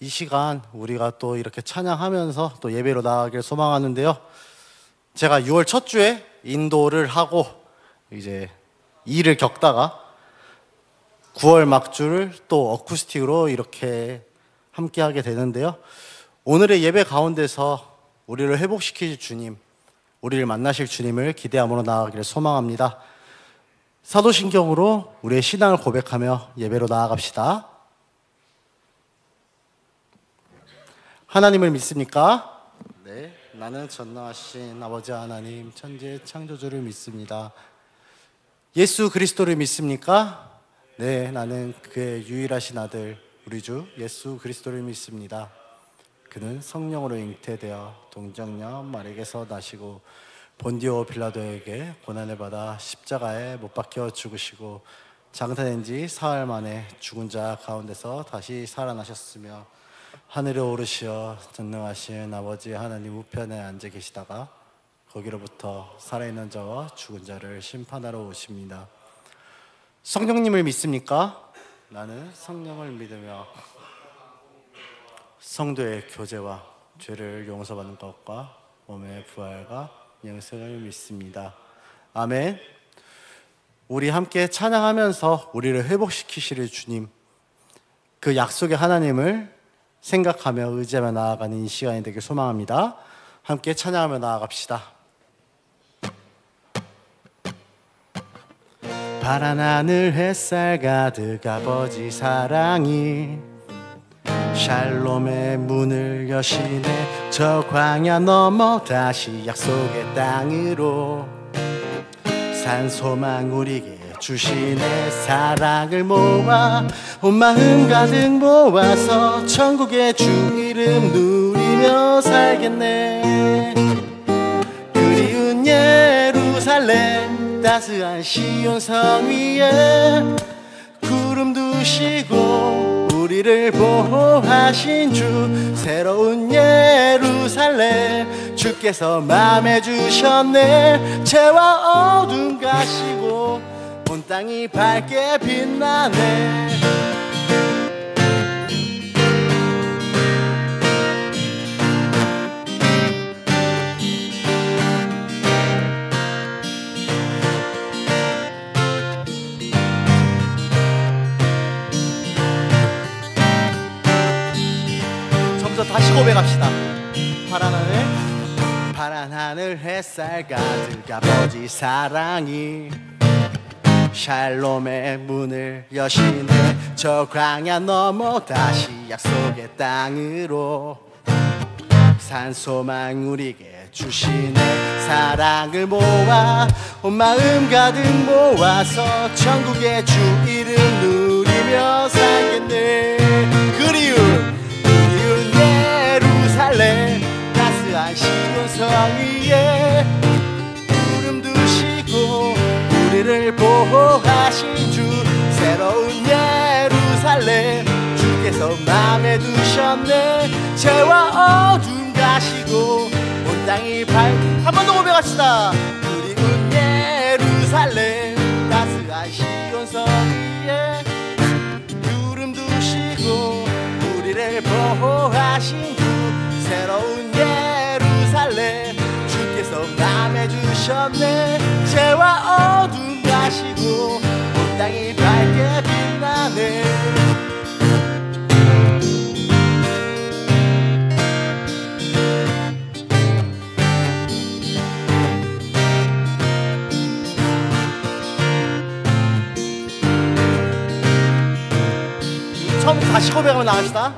이 시간 우리가 또 이렇게 찬양하면서 또 예배로 나아가길 소망하는데요. 제가 6월 첫 주에 인도를 하고 이제 일을 겪다가 9월 막주를 또 어쿠스틱으로 이렇게 함께 하게 되는데요. 오늘의 예배 가운데서 우리를 회복시킬 주님, 우리를 만나실 주님을 기대함으로 나아가기를 소망합니다. 사도신경으로 우리의 신앙을 고백하며 예배로 나아갑시다. 하나님을 믿습니까? 네, 나는 전능하신 아버지 하나님, 천지의 창조주를 믿습니다. 예수 그리스도를 믿습니까? 네, 나는 그의 유일하신 아들, 우리 주 예수 그리스도를 믿습니다. 그는 성령으로 잉태되어 동정녀 마리에게서 나시고 본디오 빌라도에게 고난을 받아 십자가에 못 박혀 죽으시고 장사된 지 사흘 만에 죽은 자 가운데서 다시 살아나셨으며 하늘에 오르시어 전능하신 아버지 하나님 우편에 앉아 계시다가 거기로부터 살아있는 자와 죽은 자를 심판하러 오십니다. 성령님을 믿습니까? 나는 성령을 믿으며 성도의 교제와 죄를 용서받는 것과 몸의 부활과 영생을 믿습니다. 아멘. 우리 함께 찬양하면서 우리를 회복시키실 주님, 그 약속의 하나님을 생각하며 의지하며 나아가는 이 시간이 되길 소망합니다. 함께 찬양하며 나아갑시다. 파란 하늘 햇살 가득 아버지 사랑이 샬롬의 문을 여시네. 저 광야 넘어 다시 약속의 땅으로 산소망 우리에게 주시네. 사랑을 모아 온 마음 가득 모아서 천국의 주 이름 누리며 살겠네. 그리운 예루살렘 따스한 시온성 위에 구름 두시고 우리를 보호하신 주, 새로운 예루살렘 주께서 맘에 주셨네. 죄와 어둠 가시고 온 땅이 밝게 빛나네. 다시 고백합시다. 파란 하늘 햇살 가득 아버지 사랑이 샬롬의 문을 여시네. 저 광야 넘어 다시 약속의 땅으로 산소망 우리에게 주시네. 사랑을 모아 온 마음 가득 모아서 천국의 주 이름 누리며 살겠네. 그리운 예루살렘 따스한 시온성 위에 구름 두시고 우리를 보호하신 주, 새로운 예루살렘 주께서 맘에 두셨네. 죄와 어둠 가시고 온 땅이 한 번 더 고백합시다. 그리운 예루살렘 따스한 시온성 위에 구름 두시고 우리를 보호하신 주, 새로운 예루살렘 주께서 맘에 주셨네. 죄와 어둠 가시고 온 땅이 밝게 빛나네. 처음부터 다시 고백하며 나갑시다.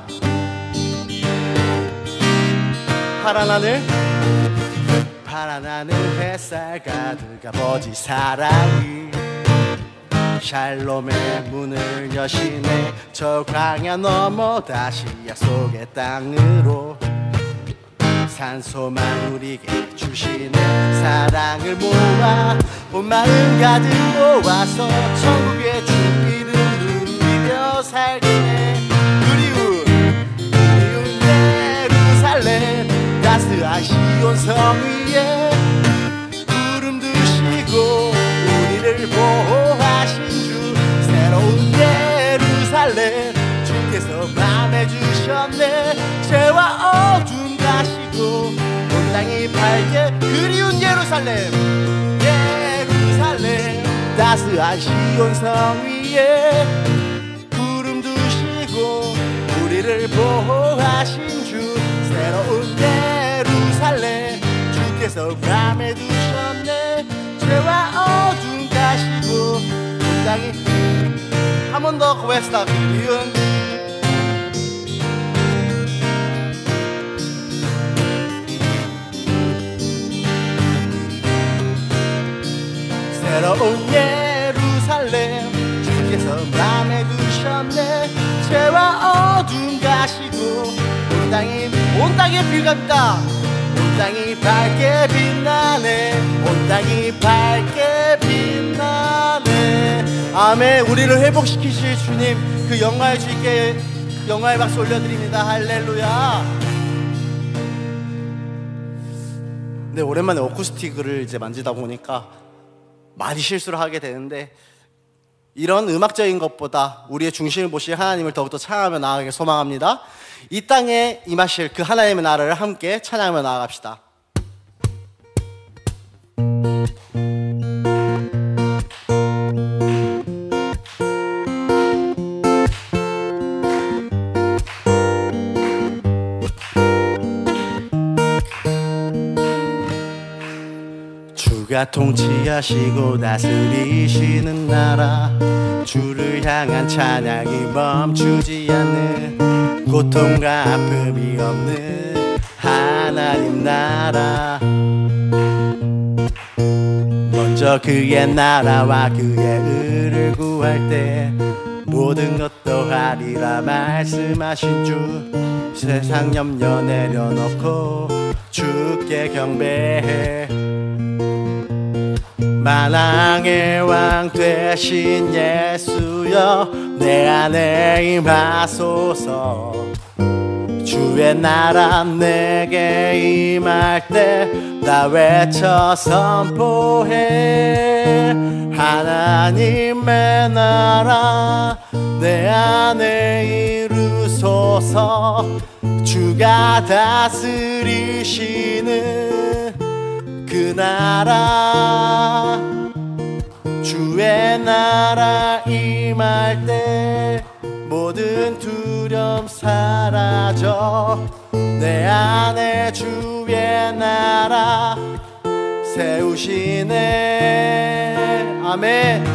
파란 하늘 햇살 가득 아버지 사랑이 샬롬의 문을 여시네. 저 광야 넘어 다시 약속의 땅으로 산소망 우리에게 주시네. 사랑을 모아 온 마음 가득 모아서 천국의 주 이름 누리며 살겠네. 그리운 예루살렘 따스한 시온성 위에 구름 두시고 우리를 보호하신 주, 새로운 예루살렘 주께서 맘에 주신 두셨네. 죄와 어둠 가시고 온 땅이 밝게 그리운 예루살렘 예루살렘 따스한 시온성 위에 구름 두시고 우리를 보호하신 주 새로운 예루살렘 주께서 맘에 두셨네. 죄와 어둠 가시고 온 땅이 한 번 더 고백합시다. 그리운 새로운 예루살렘 주께서 맘에 두셨네. 죄와 어둠 가시고 온 땅이 빛납니다. 온 땅이 밝게 빛나네. 온 땅이 밝게 빛나네. 아멘. 우리를 회복시키실 주님 그 영광의 주님께 영광의 박수 올려드립니다. 할렐루야. 네, 오랜만에 어쿠스틱을 이제 만지다 보니까 많이 실수를 하게 되는데, 이런 음악적인 것보다 우리의 중심을 보실 하나님을 더욱더 찬양하며 나아가길 소망합니다. 이 땅에 임하실 그 하나님의 나라를 함께 찬양하며 나아갑시다. 주가 통치하시고 다스리시는 나라, 주를 향한 찬양이 멈추지 않는, 고통과 아픔이 없는 하나님 나라. 먼저 그의 나라와 그의 의를 구할 때 모든 것도 하리라 말씀하신 주, 세상 염려 내려놓고 주께 경배해. 만왕의 왕 되신 예수여 내 안에 임하소서. 주의 나라 내게 임할 때 나 외쳐 선포해. 하나님의 나라 내 안에 이루소서. 주가 다스리시는 그 나라, 주의 나라 임할 때 모든 두려움 사라져. 내 안에 주의 나라 세우시네. 아멘.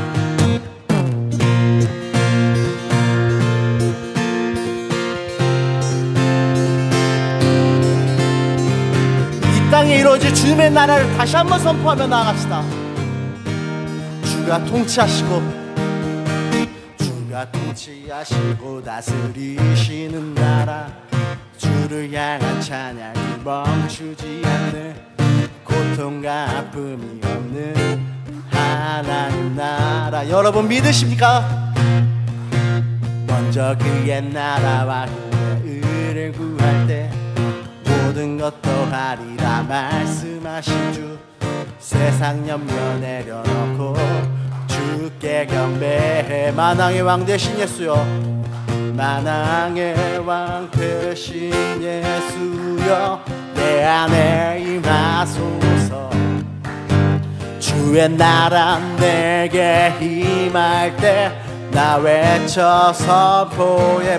이 땅에 이루어질 주님의 나라를 다시 한번 선포하며 나아갑시다. 주가 통치하시고 다스리시는 나라, 주를 향한 찬양이 멈추지 않는, 고통과 아픔이 없는 하나님 나라. 여러분 믿으십니까? 먼저 그의 나라와 그의 의를 구할 때 모든 것도 하리라 말씀하신 주, 세상 염려 내려놓고 주께 경배해. 만왕의 왕 되신 예수여, 만왕의 왕 되신 예수여 내 안에 임하소서. 주의 나라 내게 임할 때 나 외쳐 선포해.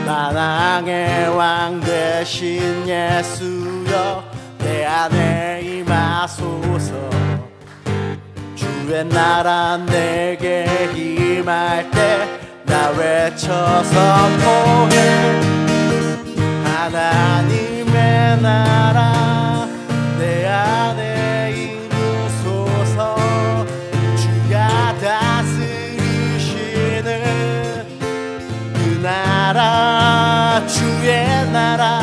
만왕의 왕 되신 예수여 내 안에 임하소서. 주의 나라 내게 임할 때 나 외쳐 선포해. 하나님의 나라 내 안에 이루소서. 주가 다스리시는 그 나라, 주의 나라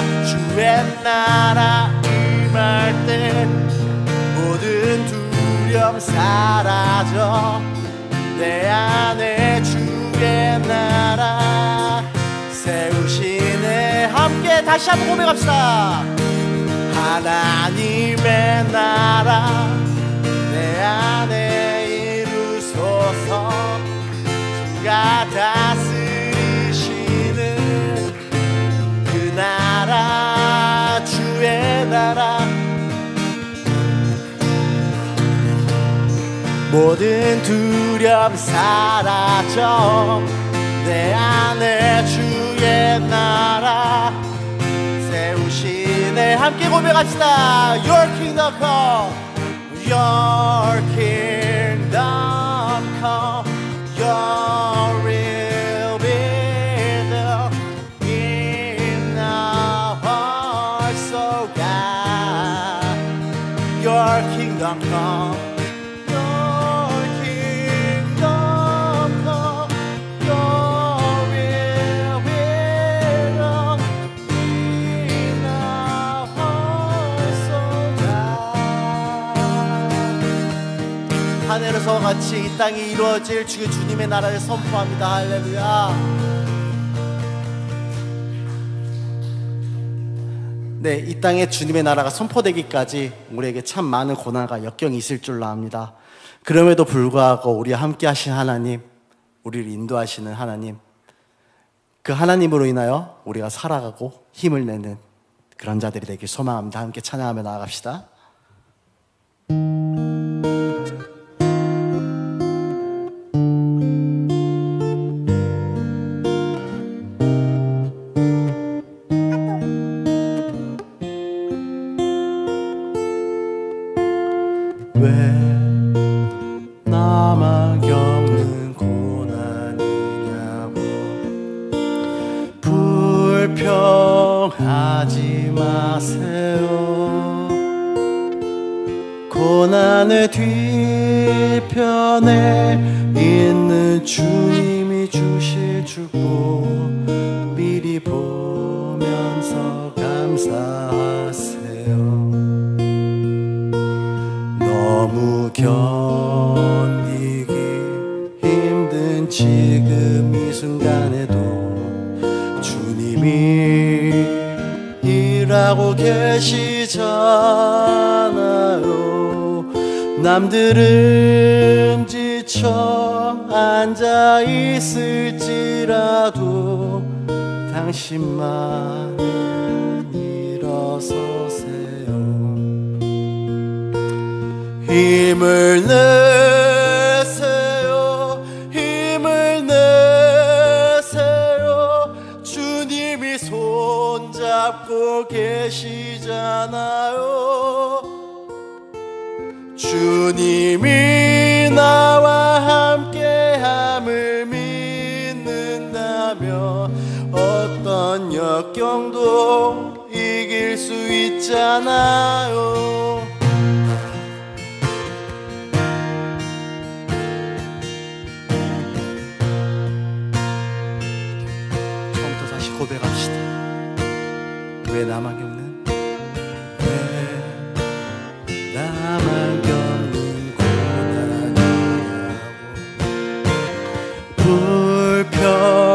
임할 때 모든 두려움 사라져. 내 안에 주의 나라 세우시네. 함께 다시 한번 고백합시다. 하나님의 나라 내 안에 이루소서. 주가 다스리시는 그 모든 두려움 사라져 내 안에 주의 나라 세우시네. 함께 고백합시다. Your kingdom come, Your kingdom come, Your will be done in our hearts, oh God. Your kingdom come, Your kingdom come, Your will be done in our hearts, oh God. 하늘에서 같이 이 땅이 이루어질 주님의 나라를 선포합니다. 할렐루야. 네, 이 땅에 주님의 나라가 선포되기까지 우리에게 참 많은 고난과 역경이 있을 줄로 압니다. 그럼에도 불구하고 우리와 함께 하신 하나님, 우리를 인도하시는 하나님, 그 하나님으로 인하여 우리가 살아가고 힘을 내는 그런 자들이 되길 소망합니다. 함께 찬양하며 나아갑시다. 왜 나만 겪는 고난이냐고 불평하지 마세요. 고난의 뒤편에 있는 주님이 주실 축복 미리 보면서 감사하세요. 너무 견디기 힘든 지금 이 순간에도 주님이 일하고 계시잖아요. 남들은 지쳐 앉아 있을지라도 당신만은 일어서세요. 힘을 내세요. 힘을 내세요. 주님이 손잡고 계시잖아요. 주님이 나와 함께함을 믿는다면 어떤 역경도 이길 수 있잖아요. 고백합시다. 왜 나만 겪는 왜 나만 겪는 고난이냐고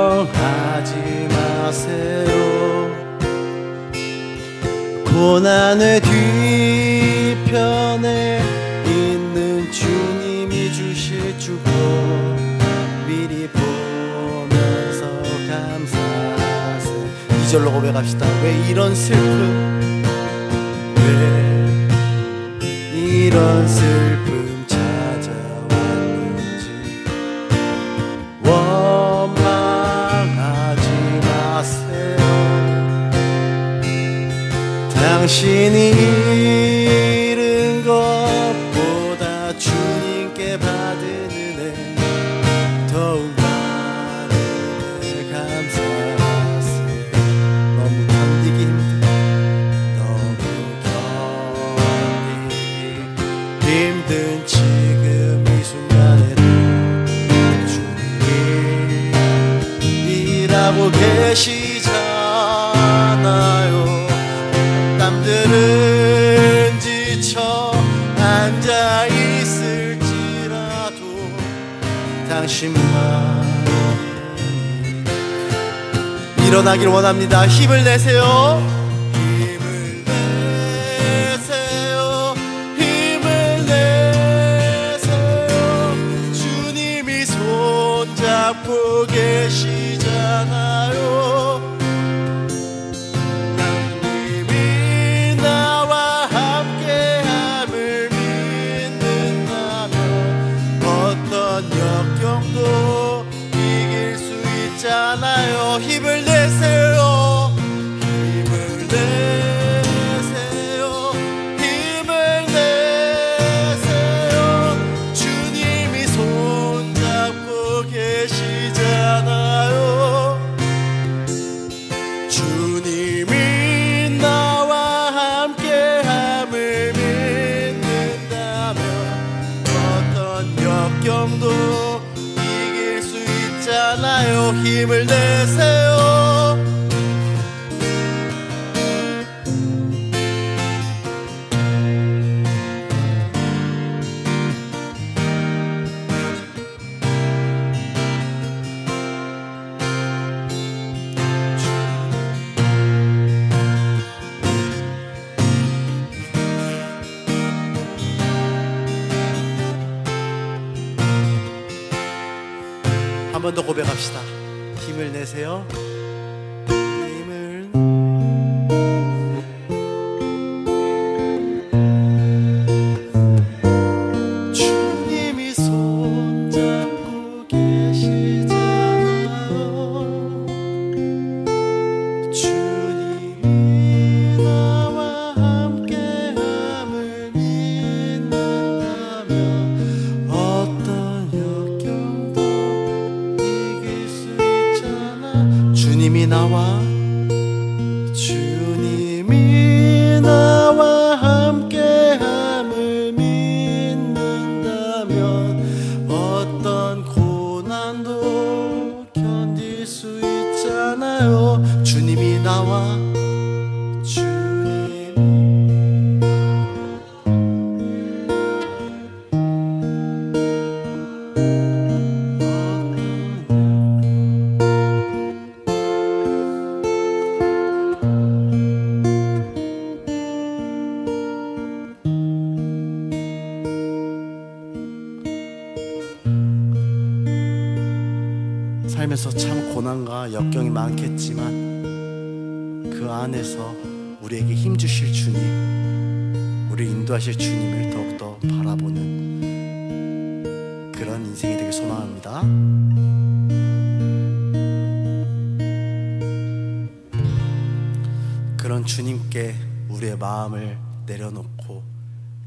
불평하지 마세요. 고난의 뒤편에 있는 주님이 주실 축복 미리 보면서 감사하세요. 2절로 고백합시다. 왜 이런 슬픔 왜 이런 슬픔 찾아왔는지 원망하지 마세요. 당신이 잃은 것보다 주님께 받은 은혜 더욱 많은 감사하세요. 너무 견디기 힘든 지금 이 순간에도 주님이 일하고 계시잖아요. 남들은 지쳐 앉아 있을지라도 당신만 일어나길 원합니다. 힘을 내세요. 힘을 내세요. 힘을 내세요. 주님이 손잡고 계시잖아요. 힘을 내세요. 한 번 더 고백합시다. 힘을 내세요. 힘을 주님이 손잡고 계시잖아요. 주님이 나와 함께함을 믿는다면 어떤 역경도 이길 수 있잖아. 주님이 나와 함께함을 믿는다면 어떤 고난도 견딜 수 있잖아요. 주님이 나와 살면서 참 고난과 역경이 많겠지만 그 안에서 우리에게 힘주실 주님, 우리를 인도하실 주님을 더욱더 바라보는 그런 인생이 되길 소망합니다. 그런 주님께 우리의 마음을 내려놓고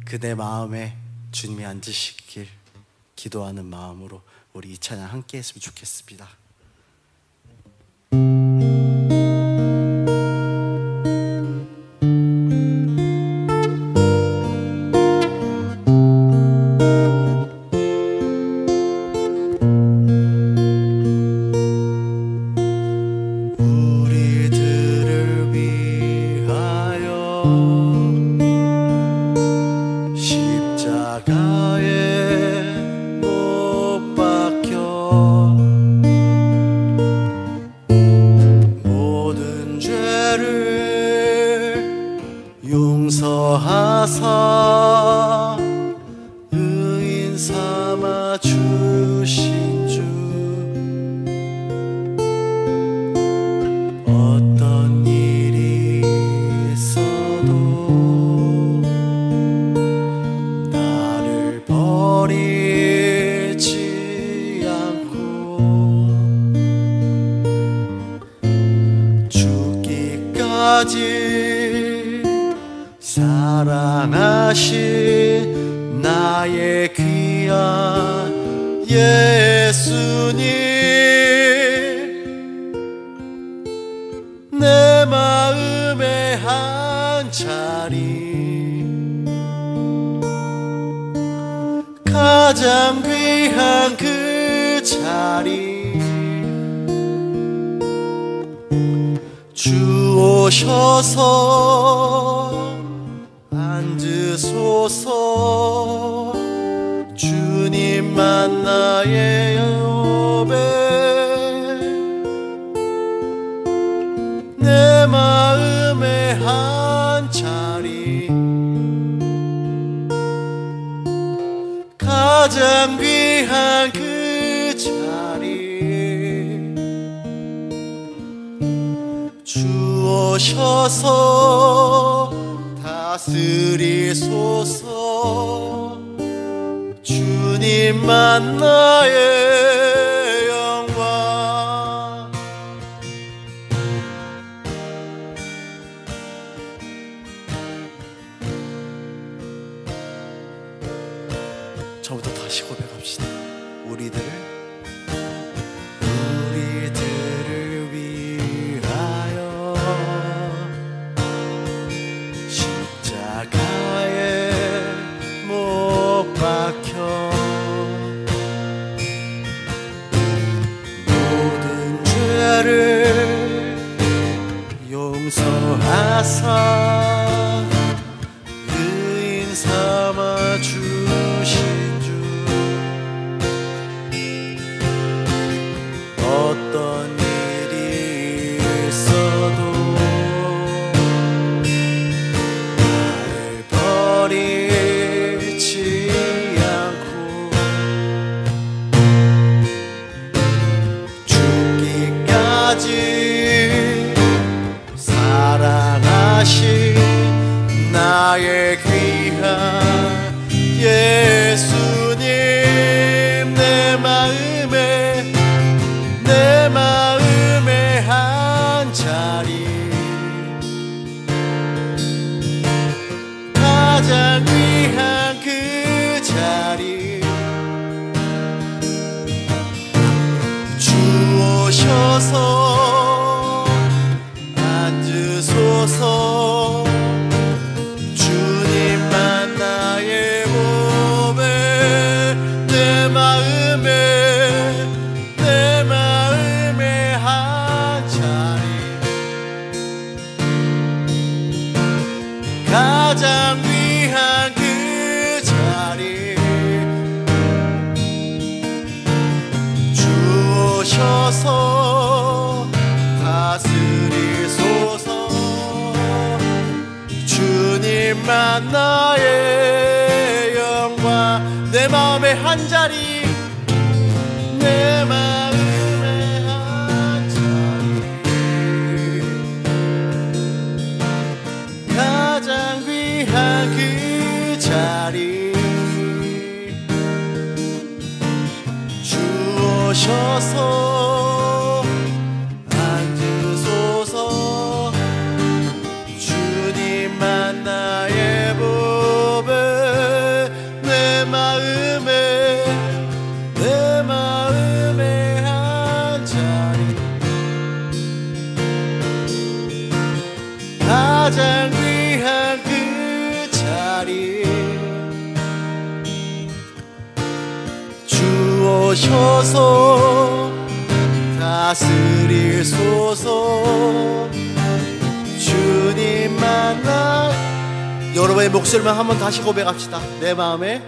그대 마음에 주님이 앉으시길 기도하는 마음으로 우리 이 찬양 함께 했으면 좋겠습니다. 우리들을 위하여 십자가에 못 박혀 모든 죄를 용서하사 의인 삼아 주신 주, 어떤 일이 있어도 나를 버리지 않고 죽기까지 사랑하신 나의 귀한 예수님, 내 마음의 한 자리, 가장 귀한 그 자리, 주 오셔서 앉으소서. 주님만 나의 여배, 내 마음의 한 자리, 가장 귀한 그 자리, 주 오셔서 다스리소서. 주님만 나의 영광. 저부터 다시 고백합시다. 우리들을 위하여 십자가에 못 박혀 모든 죄 용서하사 의인 삼아 주신 주 어떤 일이 있어도 나를 버리지 않고 죽기까지 사랑하신 나의 귀한 예수님, 내 마음에 한 자리, 가장 귀한 그 자리 주 오셔서 앉으소서. 주님만 나의 몸에 내 마음에 한 자리, 가장 귀한 그 자리 주 오셔서 다스리소서. 주님만 나의 영광, 내 마음의 한 자리, 내 마음의 한 자리, 가장 귀한 그 자리 주 오셔서 앉으소서. 주님만 나의 몸에 내 마음에 한 자리, 가장 귀한 그 자리 주 오셔서 다스리소서. 주님만 나, 여러분의 목소리만 한번 다시 고백합시다. 내 마음에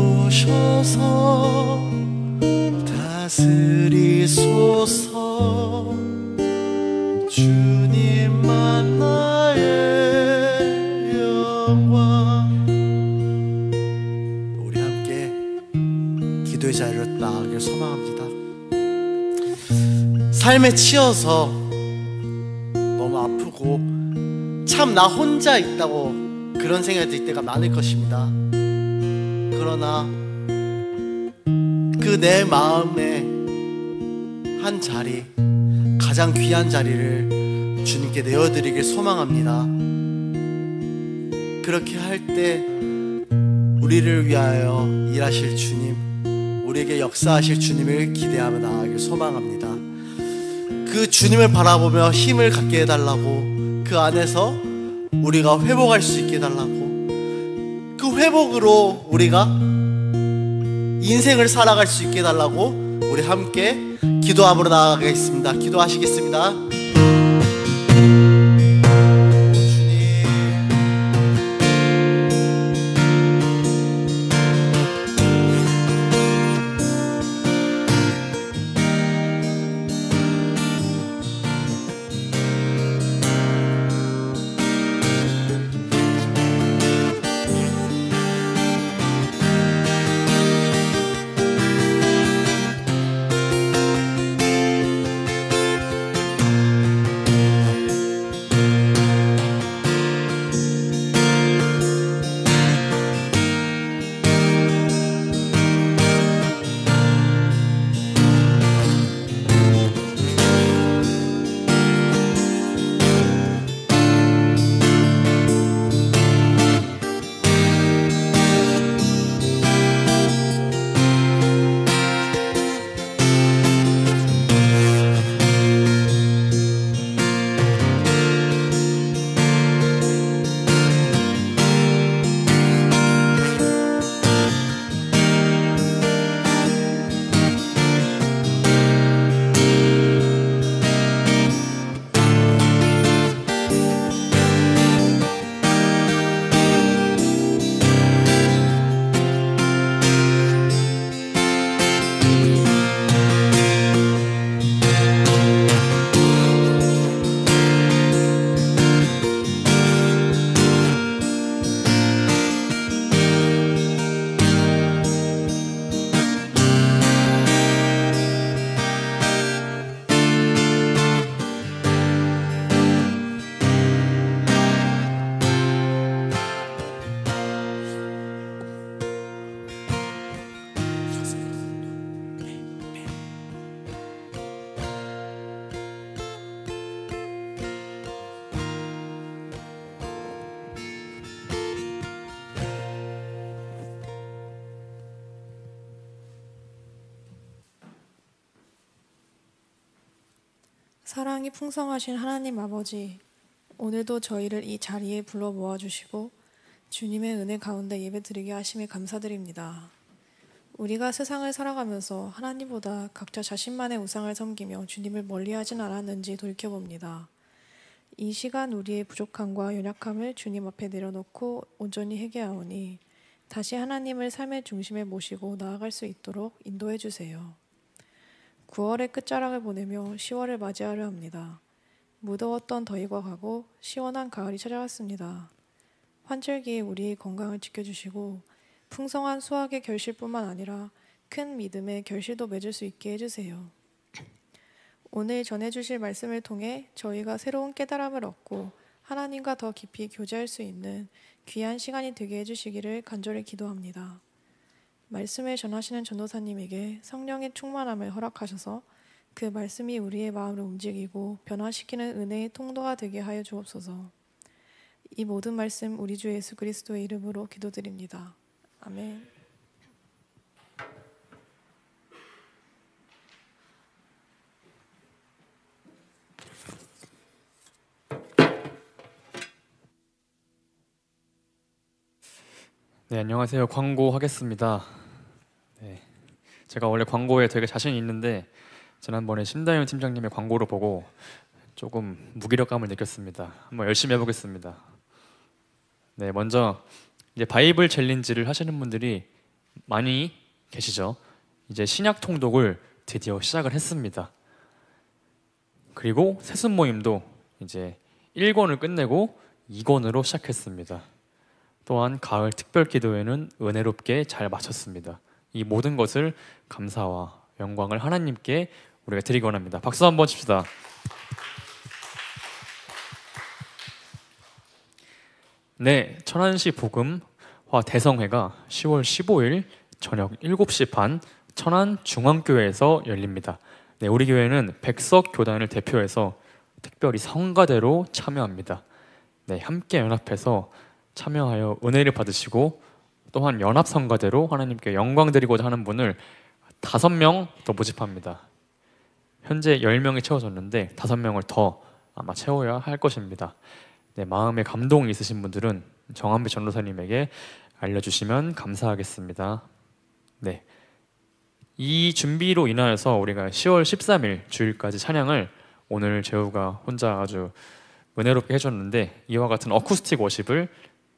주셔서 다스리소서. 주님만 나의 영광. 우리 함께 기도의 자리로 나아가길 소망합니다. 삶에 치여서 너무 아프고 참 나 혼자 있다고 그런 생각이 들 때가 많을 것입니다. 그러나 그 내 마음의 한 자리, 가장 귀한 자리를 주님께 내어드리길 소망합니다. 그렇게 할 때 우리를 위하여 일하실 주님, 우리에게 역사하실 주님을 기대하며 나아가길 소망합니다. 그 주님을 바라보며 힘을 갖게 해달라고, 그 안에서 우리가 회복할 수 있게 해달라고, 그 회복으로 우리가 인생을 살아갈 수 있게 해달라고 우리 함께 기도함으로 나아가겠습니다. 기도하시겠습니다. 주님, 사랑이 풍성하신 하나님 아버지, 오늘도 저희를 이 자리에 불러 모아주시고 주님의 은혜 가운데 예배드리게 하심에 감사드립니다. 우리가 세상을 살아가면서 하나님보다 각자 자신만의 우상을 섬기며 주님을 멀리하진 않았는지 돌이켜봅니다. 이 시간 우리의 부족함과 연약함을 주님 앞에 내려놓고 온전히 회개하오니 다시 하나님을 삶의 중심에 모시고 나아갈 수 있도록 인도해 주세요. 9월의 끝자락을 보내며 10월을 맞이하려 합니다. 무더웠던 더위가 가고 시원한 가을이 찾아왔습니다. 환절기에 우리의 건강을 지켜주시고 풍성한 수확의 결실뿐만 아니라 큰 믿음의 결실도 맺을 수 있게 해주세요. 오늘 전해주실 말씀을 통해 저희가 새로운 깨달음을 얻고 하나님과 더 깊이 교제할 수 있는 귀한 시간이 되게 해주시기를 간절히 기도합니다. 말씀을 전하시는 전도사님에게 성령의 충만함을 허락하셔서 그 말씀이 우리의 마음을 움직이고 변화시키는 은혜의 통로가 되게 하여 주옵소서. 이 모든 말씀 우리 주 예수 그리스도의 이름으로 기도드립니다. 아멘. 네, 안녕하세요. 광고하겠습니다. 네, 제가 원래 광고에 되게 자신이 있는데 지난번에 심다윤 팀장님의 광고를 보고 조금 무기력감을 느꼈습니다. 한번 열심히 해보겠습니다. 네, 먼저 이제 바이블 챌린지를 하시는 분들이 많이 계시죠. 이제 신약 통독을 드디어 시작을 했습니다. 그리고 세습 모임도 이제 1권을 끝내고 2권으로 시작했습니다. 또한 가을 특별 기도회는 은혜롭게 잘 마쳤습니다. 이 모든 것을 감사와 영광을 하나님께 우리가 드리기 원합니다. 박수 한번 칩시다. 네, 천안시 복음화 대성회가 10월 15일 저녁 7시 반 천안 중앙교회에서 열립니다. 네, 우리 교회는 백석 교단을 대표해서 특별히 성가대로 참여합니다. 네, 함께 연합해서 참여하여 은혜를 받으시고 또한 연합 성가대로 하나님께 영광 드리고자 하는 분을 5명 더 모집합니다. 현재 10명이 채워졌는데 5명을 더 아마 채워야 할 것입니다. 네, 마음에 감동이 있으신 분들은 정한배 전도사님에게 알려주시면 감사하겠습니다. 네, 이 준비로 인하여서 우리가 10월 13일 주일까지 찬양을 오늘 재우가 혼자 아주 은혜롭게 해줬는데 이와 같은 어쿠스틱 워십을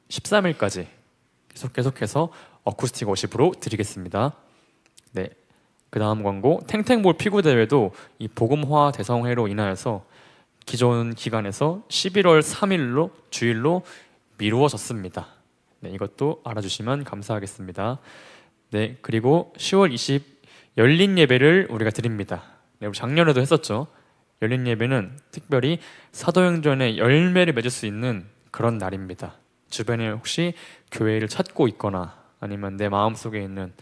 13일까지 계속해서 어쿠스틱 워십으로 드리겠습니다. 네, 그 다음 광고 탱탱볼 피구 대회도 이 복음화 대성회로 인하여서 기존 기간에서 11월 3일로 주일로 미루어졌습니다. 네, 이것도 알아주시면 감사하겠습니다. 네, 그리고 10월 20일 열린 예배를 우리가 드립니다. 네, 우리 작년에도 했었죠. 열린 예배는 특별히 사도행전의 열매를 맺을 수 있는 그런 날입니다. 주변에 혹시 교회를 찾고 있거나 아니면 내 마음속에 있는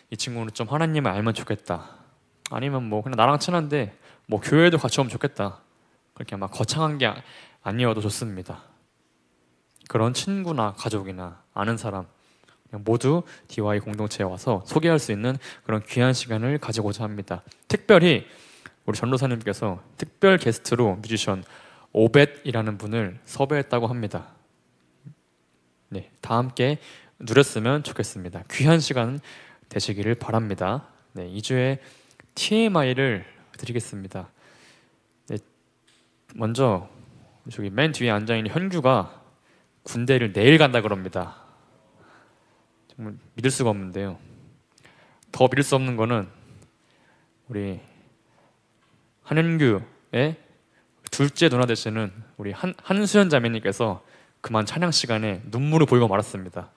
이 친구는 좀 하나님을 알면 좋겠다, 아니면 뭐 그냥 나랑 친한데 뭐 교회도 같이 오면 좋겠다, 그렇게 막 거창한 게 아니어도 좋습니다. 그런 친구나 가족이나 아는 사람 그냥 모두 DY 공동체에 와서 소개할 수 있는 그런 귀한 시간을 가지고자 합니다. 특별히 우리 전도사님께서 특별 게스트로 뮤지션 오벳이라는 분을 섭외했다고 합니다. 네, 다 함께 누렸으면 좋겠습니다. 귀한 시간 되시기를 바랍니다. 네, 2주의 TMI를 드리겠습니다. 네, 먼저 저기 맨 뒤에 앉아있는 현규가 군대를 내일 간다 그럽니다. 정말 믿을 수가 없는데요. 더 믿을 수 없는 거는 우리 한현규의 둘째 누나 되시는 우리 한수연 자매님께서 그만 찬양 시간에 눈물을 보이고 말았습니다.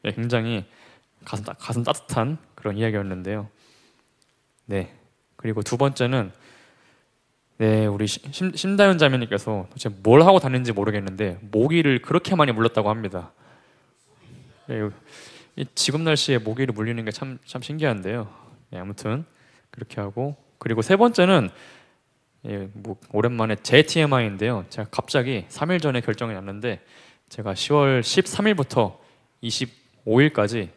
네, 굉장히 가슴 따뜻한 그런 이야기였는데요. 네, 그리고 두 번째는 네, 우리 심다윤 자매님께서 도대체 뭘 하고 다니는지 모르겠는데 모기를 그렇게 많이 물렸다고 합니다. 네, 지금 날씨에 모기를 물리는 게 참 신기한데요. 네, 아무튼 그렇게 하고, 그리고 세 번째는 예, 뭐 오랜만에 제 TMI인데요. 제가 갑자기 3일 전에 결정이 났는데 제가 10월 13일부터 25일까지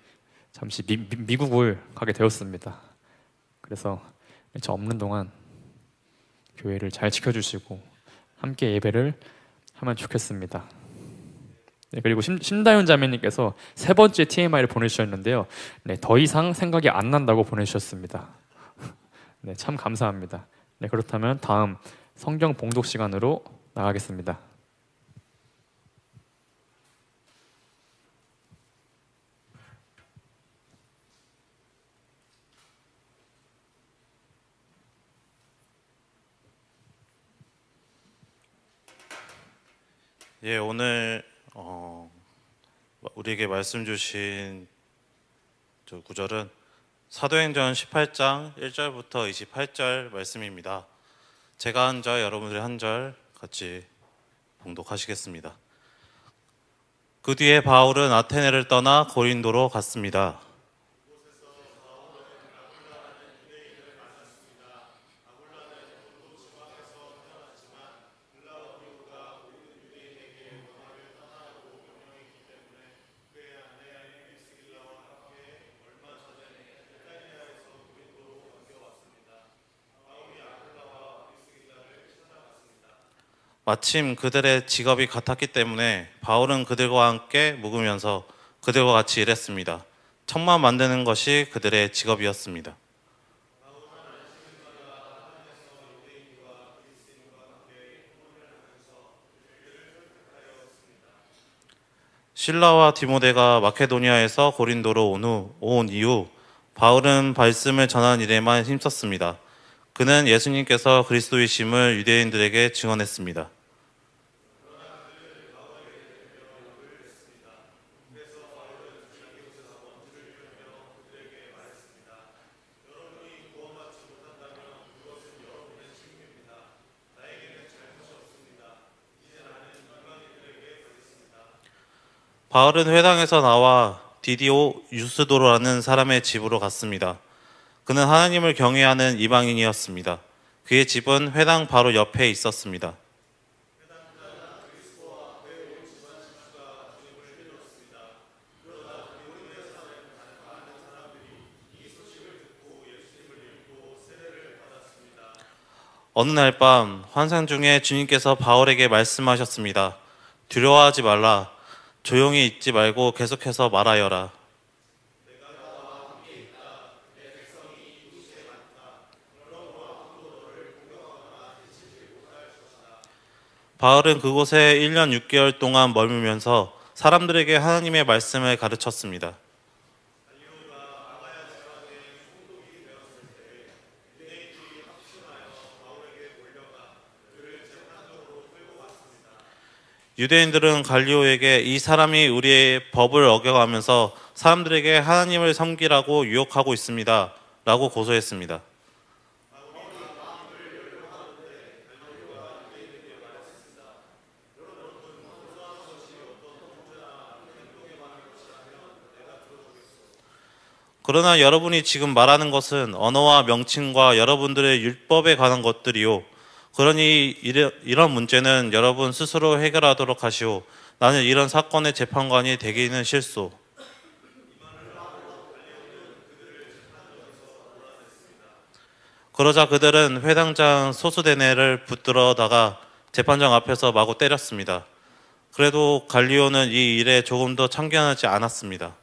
잠시 미국을 가게 되었습니다. 그래서 저 없는 동안 교회를 잘 지켜주시고 함께 예배를 하면 좋겠습니다. 네, 그리고 심다윤 자매님께서 세 번째 TMI를 보내주셨는데요. 네, 더 이상 생각이 안 난다고 보내주셨습니다. 네, 참 감사합니다. 네, 그렇다면 다음 성경 봉독 시간으로 나가겠습니다. 예, 오늘 우리에게 말씀 주신 저 구절은 사도행전 18장 1절부터 28절 말씀입니다. 제가 한 절, 여러분들이 한 절 같이 봉독하시겠습니다. 그 뒤에 바울은 아테네를 떠나 고린도로 갔습니다. 마침 그들의 직업이 같았기 때문에 바울은 그들과 함께 묵으면서 그들과 같이 일했습니다. 청만 만드는 것이 그들의 직업이었습니다. 실라와 디모데가 마케도니아에서 고린도로 온 이후 바울은 말씀을 전하는 일에만 힘썼습니다. 그는 예수님께서 그리스도이심을 유대인들에게 증언했습니다. 바울은 회당에서 나와 디디오 유스도라는 사람의 집으로 갔습니다. 그는 하나님을 경외하는 이방인이었습니다. 그의 집은 회당 바로 옆에 있었습니다. 어느 날 밤 환상 중에 주님께서 바울에게 말씀하셨습니다. 두려워하지 말라. 조용히 있지 말고 계속해서 말하여라. 바울은 그곳에 1년 6개월 동안 머물면서 사람들에게 하나님의 말씀을 가르쳤습니다. 유대인들은 갈리오에게 이 사람이 우리의 법을 어겨가면서 사람들에게 하나님을 섬기라고 유혹하고 있습니다. 라고 고소했습니다. 그러나 여러분이 지금 말하는 것은 언어와 명칭과 여러분들의 율법에 관한 것들이요. 그러니 이런 문제는 여러분 스스로 해결하도록 하시오. 나는 이런 사건의 재판관이 되기는 싫소. 그러자 그들은 회당장 소수대네를 붙들어다가 재판장 앞에서 마구 때렸습니다. 그래도 갈리오는 이 일에 조금도 참견하지 않았습니다.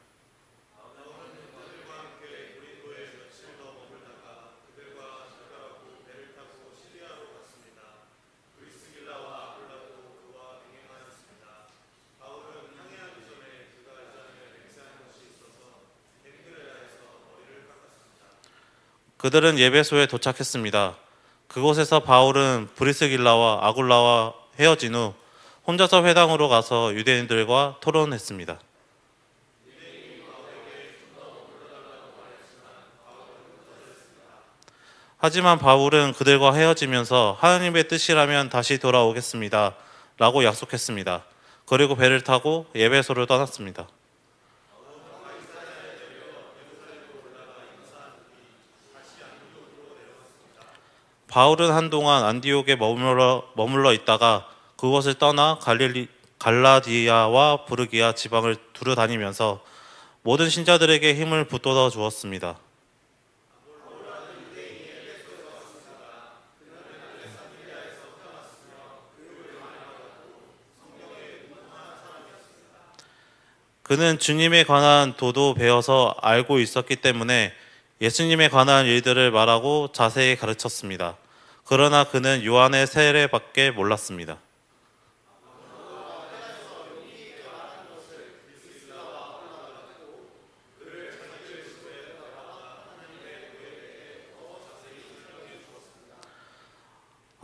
그들은 예배소에 도착했습니다. 그곳에서 바울은 브리스길라와 아굴라와 헤어진 후 혼자서 회당으로 가서 유대인들과 토론했습니다. 하지만 바울은 그들과 헤어지면서 하나님의 뜻이라면 다시 돌아오겠습니다. 라고 약속했습니다. 그리고 배를 타고 예배소를 떠났습니다. 바울은 한동안 안디옥에 머물러 있다가 그곳을 떠나 갈라디아와 부르기아 지방을 두루 다니면서 모든 신자들에게 힘을 북돋아 주었습니다. 그는 주님에 관한 도도 배워서 알고 있었기 때문에 예수님에 관한 일들을 말하고 자세히 가르쳤습니다. 그러나 그는 요한의 세례밖에 몰랐습니다.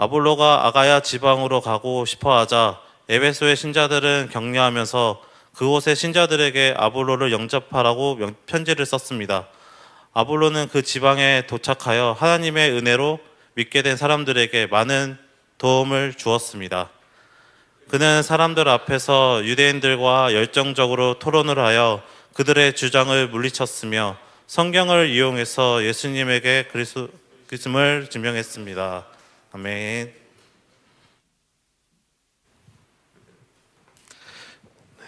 아볼로가 아가야 지방으로 가고 싶어하자 에베소의 신자들은 격려하면서 그곳의 신자들에게 아볼로를 영접하라고 편지를 썼습니다. 아볼로는 그 지방에 도착하여 하나님의 은혜로 믿게 된 사람들에게 많은 도움을 주었습니다. 그는 사람들 앞에서 유대인들과 열정적으로 토론을 하여 그들의 주장을 물리쳤으며 성경을 이용해서 예수님에게 그리스도임을 증명했습니다. 아멘.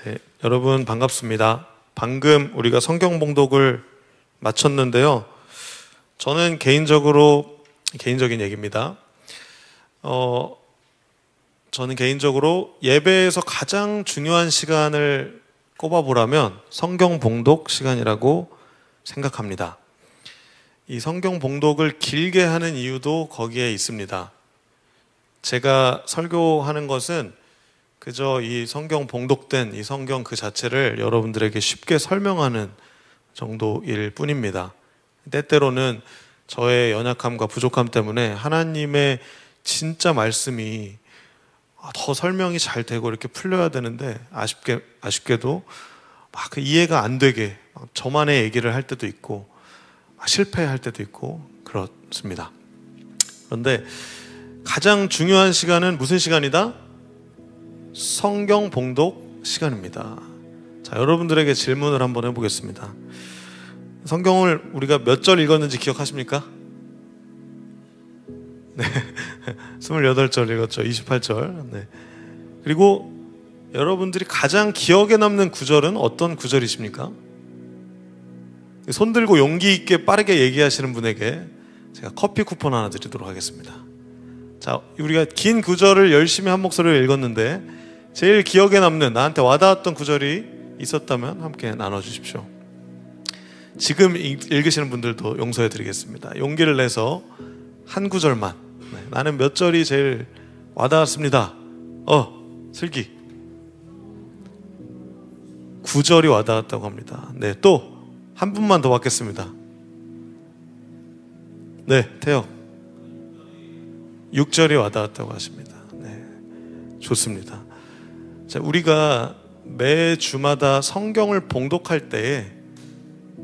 네, 여러분 반갑습니다. 방금 우리가 성경 봉독을 마쳤는데요. 저는 개인적인 얘기입니다. 저는 개인적으로 예배에서 가장 중요한 시간을 꼽아보라면 성경 봉독 시간이라고 생각합니다. 이 성경 봉독을 길게 하는 이유도 거기에 있습니다. 제가 설교하는 것은 그저 이 성경 봉독된 이 성경 그 자체를 여러분들에게 쉽게 설명하는 정도일 뿐입니다. 때때로는 저의 연약함과 부족함 때문에 하나님의 진짜 말씀이 더 설명이 잘 되고 이렇게 풀려야 되는데 아쉽게도 막 이해가 안 되게 저만의 얘기를 할 때도 있고 실패할 때도 있고 그렇습니다. 그런데 가장 중요한 시간은 무슨 시간이다? 성경 봉독 시간입니다. 자, 여러분들에게 질문을 한번 해보겠습니다. 성경을 우리가 몇 절 읽었는지 기억하십니까? 네, 28절 읽었죠. 28절. 네. 그리고 여러분들이 가장 기억에 남는 구절은 어떤 구절이십니까? 손 들고 용기 있게 빠르게 얘기하시는 분에게 제가 커피 쿠폰 하나 드리도록 하겠습니다. 자, 우리가 긴 구절을 열심히 한 목소리로 읽었는데 제일 기억에 남는, 나한테 와닿았던 구절이 있었다면 함께 나눠주십시오. 지금 읽으시는 분들도 용서해 드리겠습니다. 용기를 내서 한 구절만. 네, 나는 몇 절이 제일 와닿았습니다. 슬기 9절이 와닿았다고 합니다. 네, 또 한 분만 더 받겠습니다. 네, 태혁 6절이 와닿았다고 하십니다. 네, 좋습니다. 자, 우리가 매 주마다 성경을 봉독할 때에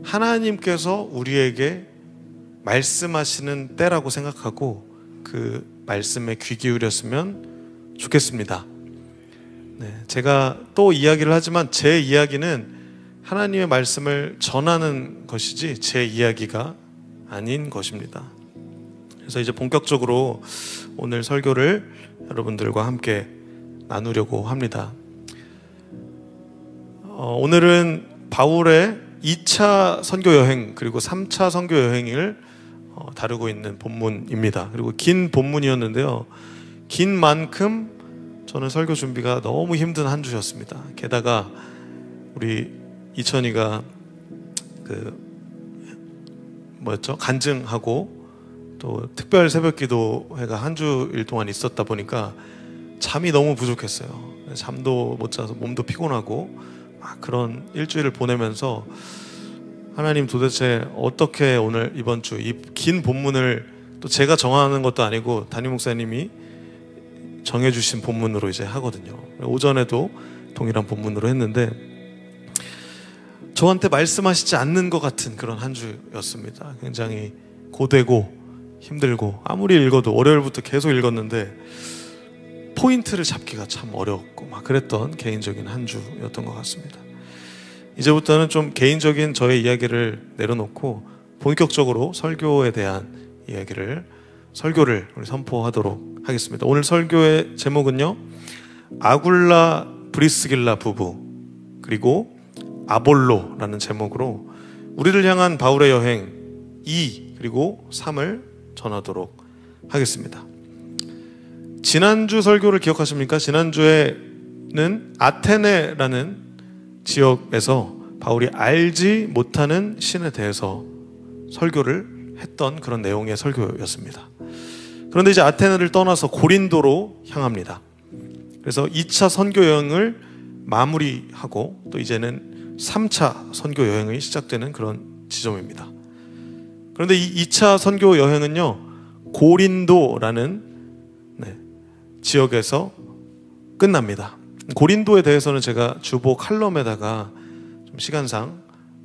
하나님께서 우리에게 말씀하시는 때라고 생각하고 그 말씀에 귀 기울였으면 좋겠습니다. 네, 제가 또 이야기를 하지만 제 이야기는 하나님의 말씀을 전하는 것이지 제 이야기가 아닌 것입니다. 그래서 이제 본격적으로 오늘 설교를 여러분들과 함께 나누려고 합니다. 오늘은 바울의 2차 선교 여행 그리고 3차 선교 여행을 다루고 있는 본문입니다. 그리고 긴 본문이었는데요. 긴 만큼 저는 설교 준비가 너무 힘든 한 주였습니다. 게다가 우리 이천이가 간증하고 또 특별 새벽기도회가 한 주일 동안 있었다 보니까 잠이 너무 부족했어요. 잠도 못 자서 몸도 피곤하고 그런 일주일을 보내면서 하나님 도대체 어떻게 오늘 이번 주 이 긴 본문을 또 제가 정하는 것도 아니고 담임 목사님이 정해주신 본문으로 이제 하거든요. 오전에도 동일한 본문으로 했는데 저한테 말씀하시지 않는 것 같은 그런 한 주였습니다. 굉장히 고되고 힘들고 아무리 읽어도 월요일부터 계속 읽었는데 포인트를 잡기가 참 어렵고 막 그랬던 개인적인 한 주였던 것 같습니다. 이제부터는 좀 개인적인 저의 이야기를 내려놓고 본격적으로 설교에 대한 설교를 우리 선포하도록 하겠습니다. 오늘 설교의 제목은요, 아굴라 브리스길라 부부 그리고 아볼로라는 제목으로 우리를 향한 바울의 여행 2 그리고 3을 전하도록 하겠습니다. 지난주 설교를 기억하십니까? 지난주에는 아테네라는 지역에서 바울이 알지 못하는 신에 대해서 설교를 했던 그런 내용의 설교였습니다. 그런데 이제 아테네를 떠나서 고린도로 향합니다. 그래서 2차 선교 여행을 마무리하고 또 이제는 3차 선교 여행이 시작되는 그런 지점입니다. 그런데 이 2차 선교 여행은요, 고린도라는 지역에서 끝납니다. 고린도에 대해서는 제가 주보 칼럼에다가 좀 시간상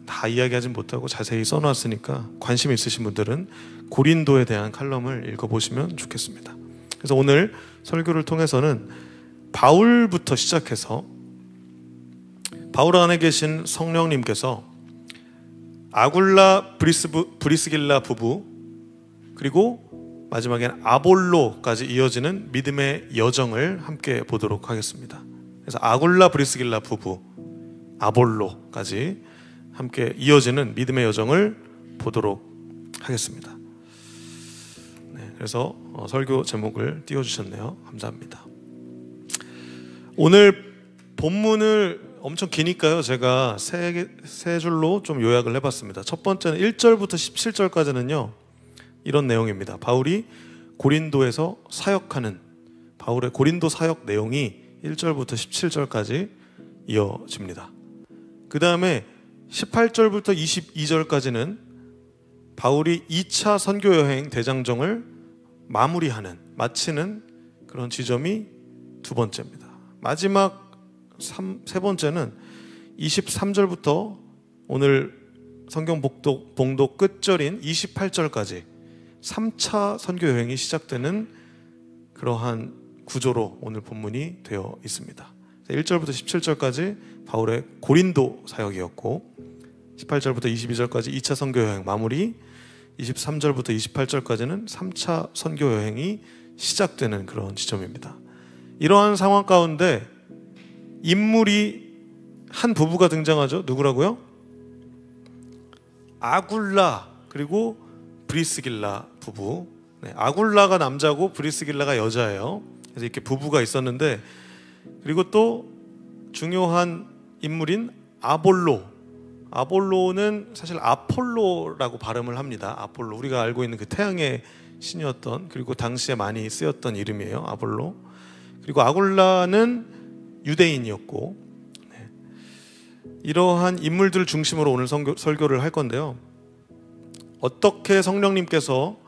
다 이야기하진 못하고 자세히 써놨으니까 관심 있으신 분들은 고린도에 대한 칼럼을 읽어보시면 좋겠습니다. 그래서 오늘 설교를 통해서는 바울부터 시작해서 바울 안에 계신 성령님께서 아굴라 브리스길라 부부 그리고 마지막엔 아볼로까지 이어지는 믿음의 여정을 함께 보도록 하겠습니다. 그래서 아굴라 브리스길라 부부, 아볼로까지 함께 이어지는 믿음의 여정을 보도록 하겠습니다. 네, 그래서 설교 제목을 띄워주셨네요. 감사합니다. 오늘 본문을 엄청 기니까요, 제가 세 줄로 좀 요약을 해봤습니다. 첫 번째는 1절부터 17절까지는요 이런 내용입니다. 바울이 고린도에서 사역하는 바울의 고린도 사역 내용이 1절부터 17절까지 이어집니다. 그 다음에 18절부터 22절까지는 바울이 2차 선교여행 대장정을 마치는 그런 지점이 두 번째입니다. 마지막 세 번째는 23절부터 오늘 성경 봉독 끝절인 28절까지 3차 선교여행이 시작되는 그러한 구조로 오늘 본문이 되어 있습니다. 1절부터 17절까지 바울의 고린도 사역이었고 18절부터 22절까지 2차 선교여행 마무리, 23절부터 28절까지는 3차 선교여행이 시작되는 그런 지점입니다. 이러한 상황 가운데 인물이 한 부부가 등장하죠. 누구라고요? 아굴라 그리고 브리스길라 부부. 네, 아굴라가 남자고 브리스길라가 여자예요. 그래서 이렇게 부부가 있었는데, 그리고 또 중요한 인물인 아볼로는 사실 아폴로라고 발음을 합니다. 아폴로, 우리가 알고 있는 그 태양의 신이었던, 그리고 당시에 많이 쓰였던 이름이에요. 아볼로. 그리고 아굴라는 유대인이었고, 네. 이러한 인물들을 중심으로 오늘 설교를 할 건데요. 어떻게 성령님께서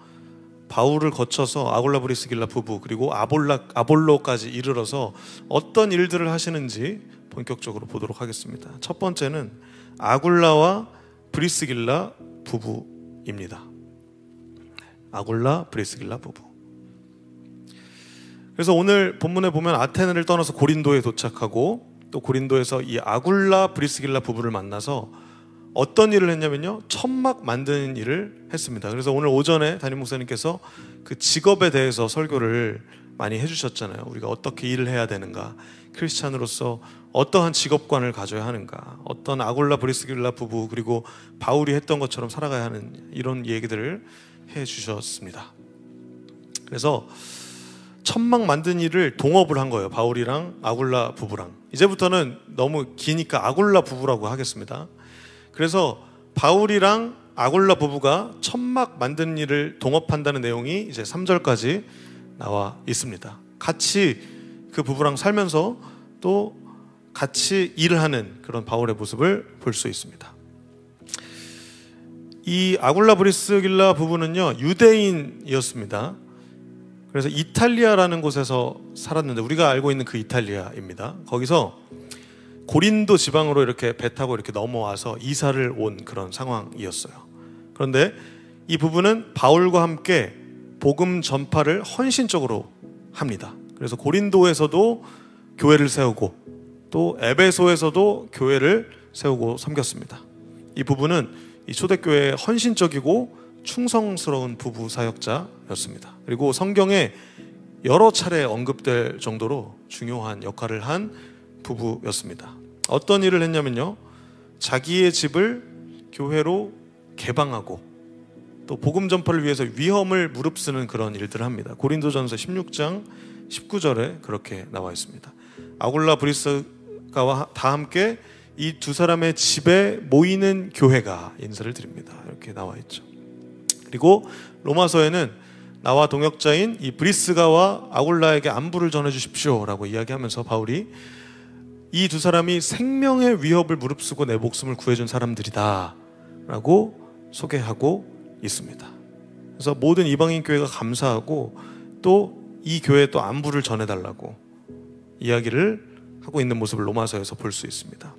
바울을 거쳐서 아굴라 브리스길라 부부 그리고 아볼로까지 이르러서 어떤 일들을 하시는지 본격적으로 보도록 하겠습니다. 첫 번째는 아굴라와 브리스길라 부부입니다. 아굴라 브리스길라 부부. 그래서 오늘 본문에 보면 아테네를 떠나서 고린도에 도착하고 또 고린도에서 이 아굴라 브리스길라 부부를 만나서 어떤 일을 했냐면요, 천막 만드는 일을 했습니다. 그래서 오늘 오전에 담임 목사님께서 그 직업에 대해서 설교를 많이 해주셨잖아요. 우리가 어떻게 일을 해야 되는가, 크리스찬으로서 어떠한 직업관을 가져야 하는가, 어떤 아굴라 브리스길라 부부 그리고 바울이 했던 것처럼 살아가야 하는 이런 얘기들을 해주셨습니다. 그래서 천막 만든 일을 동업을 한 거예요. 바울이랑 아굴라 부부랑. 이제부터는 너무 기니까 아굴라 부부라고 하겠습니다. 그래서 바울이랑 아굴라 부부가 천막 만드는 일을 동업한다는 내용이 이제 3절까지 나와 있습니다. 같이 그 부부랑 살면서 또 같이 일을 하는 그런 바울의 모습을 볼 수 있습니다. 이 아굴라 브리스길라 부부는요, 유대인이었습니다. 그래서 이탈리아라는 곳에서 살았는데, 우리가 알고 있는 그 이탈리아입니다. 거기서 고린도 지방으로 이렇게 배 타고 이렇게 넘어와서 이사를 온 그런 상황이었어요. 그런데 이 부부는 바울과 함께 복음 전파를 헌신적으로 합니다. 그래서 고린도에서도 교회를 세우고 또 에베소에서도 교회를 세우고 섬겼습니다. 이 부부는 이 초대교회에 헌신적이고 충성스러운 부부 사역자였습니다. 그리고 성경에 여러 차례 언급될 정도로 중요한 역할을 한 부부였습니다. 어떤 일을 했냐면요, 자기의 집을 교회로 개방하고 또 복음 전파를 위해서 위험을 무릅쓰는 그런 일들을 합니다. 고린도전서 16장 19절에 그렇게 나와 있습니다. 아굴라 브리스가와 다 함께 이 두 사람의 집에 모이는 교회가 인사를 드립니다. 이렇게 나와 있죠. 그리고 로마서에는 나와 동역자인 이 브리스가와 아굴라에게 안부를 전해 주십시오 라고 이야기하면서 바울이 이 두 사람이 생명의 위협을 무릅쓰고 내 목숨을 구해준 사람들이다 라고 소개하고 있습니다. 그래서 모든 이방인 교회가 감사하고 또 이 교회에 또 안부를 전해달라고 이야기를 하고 있는 모습을 로마서에서 볼 수 있습니다.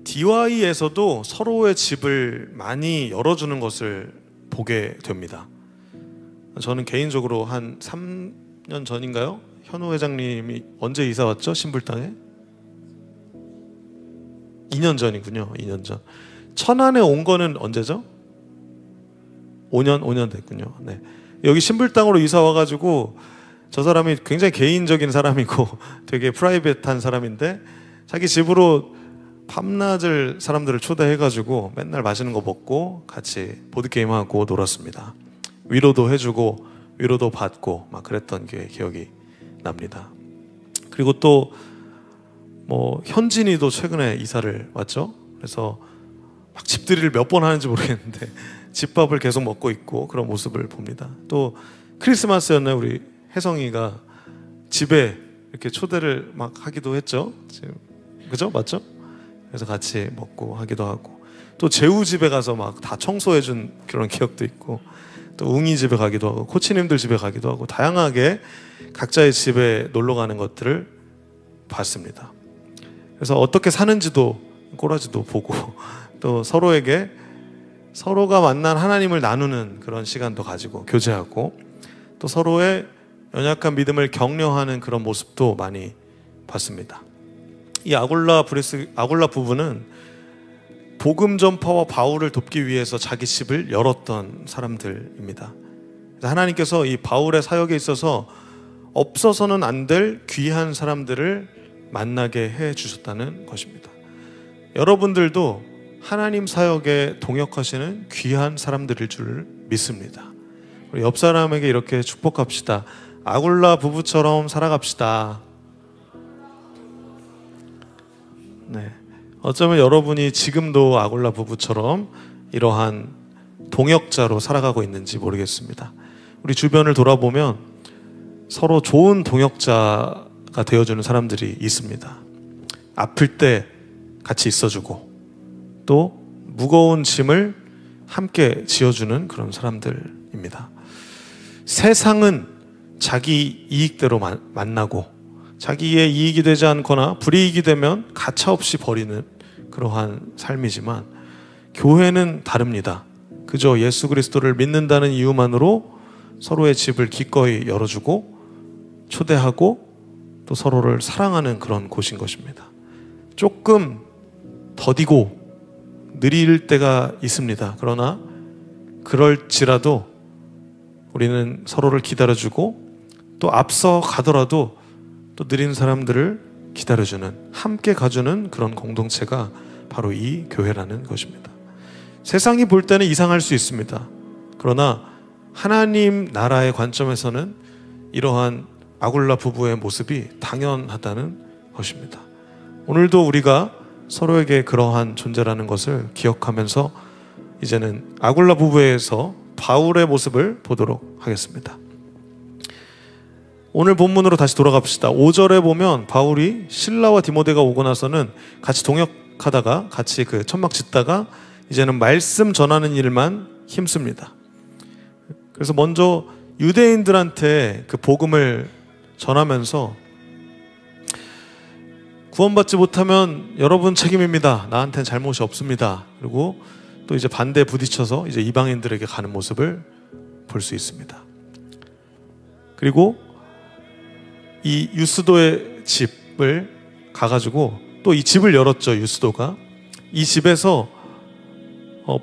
DY에서도 서로의 집을 많이 열어주는 것을 보게 됩니다. 저는 개인적으로 한 3년 전인가요? 현우 회장님이 언제 이사 왔죠? 신불당에? 2년 전이군요. 2년 전. 천안에 온 거는 언제죠? 5년 됐군요. 네. 여기 신불당으로 이사 와가지고 저 사람이 굉장히 개인적인 사람이고 되게 프라이빗한 사람인데 자기 집으로 밤낮을 사람들을 초대해가지고 맨날 맛있는 거 먹고 같이 보드게임하고 놀았습니다. 위로도 해주고 위로도 받고 막 그랬던 게 기억이 납니다. 그리고 또 뭐 현진이도 최근에 이사를 왔죠. 그래서 막 집들이를 몇 번 하는지 모르겠는데 집밥을 계속 먹고 있고 그런 모습을 봅니다. 또 크리스마스였나요? 우리 혜성이가 집에 이렇게 초대를 막 하기도 했죠. 그죠? 맞죠? 그래서 같이 먹고 하기도 하고 또 재우 집에 가서 막 다 청소해준 그런 기억도 있고 또 웅이 집에 가기도 하고 코치님들 집에 가기도 하고 다양하게 각자의 집에 놀러 가는 것들을 봤습니다. 그래서 어떻게 사는지도 꼬라지도 보고 또 서로에게 서로가 만난 하나님을 나누는 그런 시간도 가지고 교제하고 또 서로의 연약한 믿음을 격려하는 그런 모습도 많이 봤습니다. 이 아굴라 부부는 복음 전파와 바울을 돕기 위해서 자기 집을 열었던 사람들입니다. 하나님께서 이 바울의 사역에 있어서 없어서는 안 될 귀한 사람들을 만나게 해 주셨다는 것입니다. 여러분들도 하나님 사역에 동역하시는 귀한 사람들일 줄 믿습니다. 우리 옆 사람에게 이렇게 축복합시다. 아굴라 부부처럼 살아갑시다. 네. 어쩌면 여러분이 지금도 아굴라 부부처럼 이러한 동역자로 살아가고 있는지 모르겠습니다. 우리 주변을 돌아보면 서로 좋은 동역자가 되어주는 사람들이 있습니다. 아플 때 같이 있어주고 또 무거운 짐을 함께 지어주는 그런 사람들입니다. 세상은 자기 이익대로 만나고 자기의 이익이 되지 않거나 불이익이 되면 가차없이 버리는 그러한 삶이지만 교회는 다릅니다. 그저 예수 그리스도를 믿는다는 이유만으로 서로의 집을 기꺼이 열어주고 초대하고 또 서로를 사랑하는 그런 곳인 것입니다. 조금 더디고 느릴 때가 있습니다. 그러나 그럴지라도 우리는 서로를 기다려주고 또 앞서 가더라도 또 느린 사람들을 기다려주는 함께 가주는 그런 공동체가 바로 이 교회라는 것입니다. 세상이 볼 때는 이상할 수 있습니다. 그러나 하나님 나라의 관점에서는 이러한 아굴라 부부의 모습이 당연하다는 것입니다. 오늘도 우리가 서로에게 그러한 존재라는 것을 기억하면서 이제는 아굴라 부부에서 바울의 모습을 보도록 하겠습니다. 오늘 본문으로 다시 돌아갑시다. 5절에 보면 바울이 실라와 디모데가 오고 나서는 같이 동역하다가 같이 그 천막 짓다가 이제는 말씀 전하는 일만 힘씁니다. 그래서 먼저 유대인들한테 그 복음을 전하면서 구원받지 못하면 여러분 책임입니다. 나한테는 잘못이 없습니다. 그리고 또 이제 반대에 부딪혀서 이제 이방인들에게 가는 모습을 볼 수 있습니다. 그리고 이 유스도의 집을 가가지고 또 이 집을 열었죠. 유스도가 이 집에서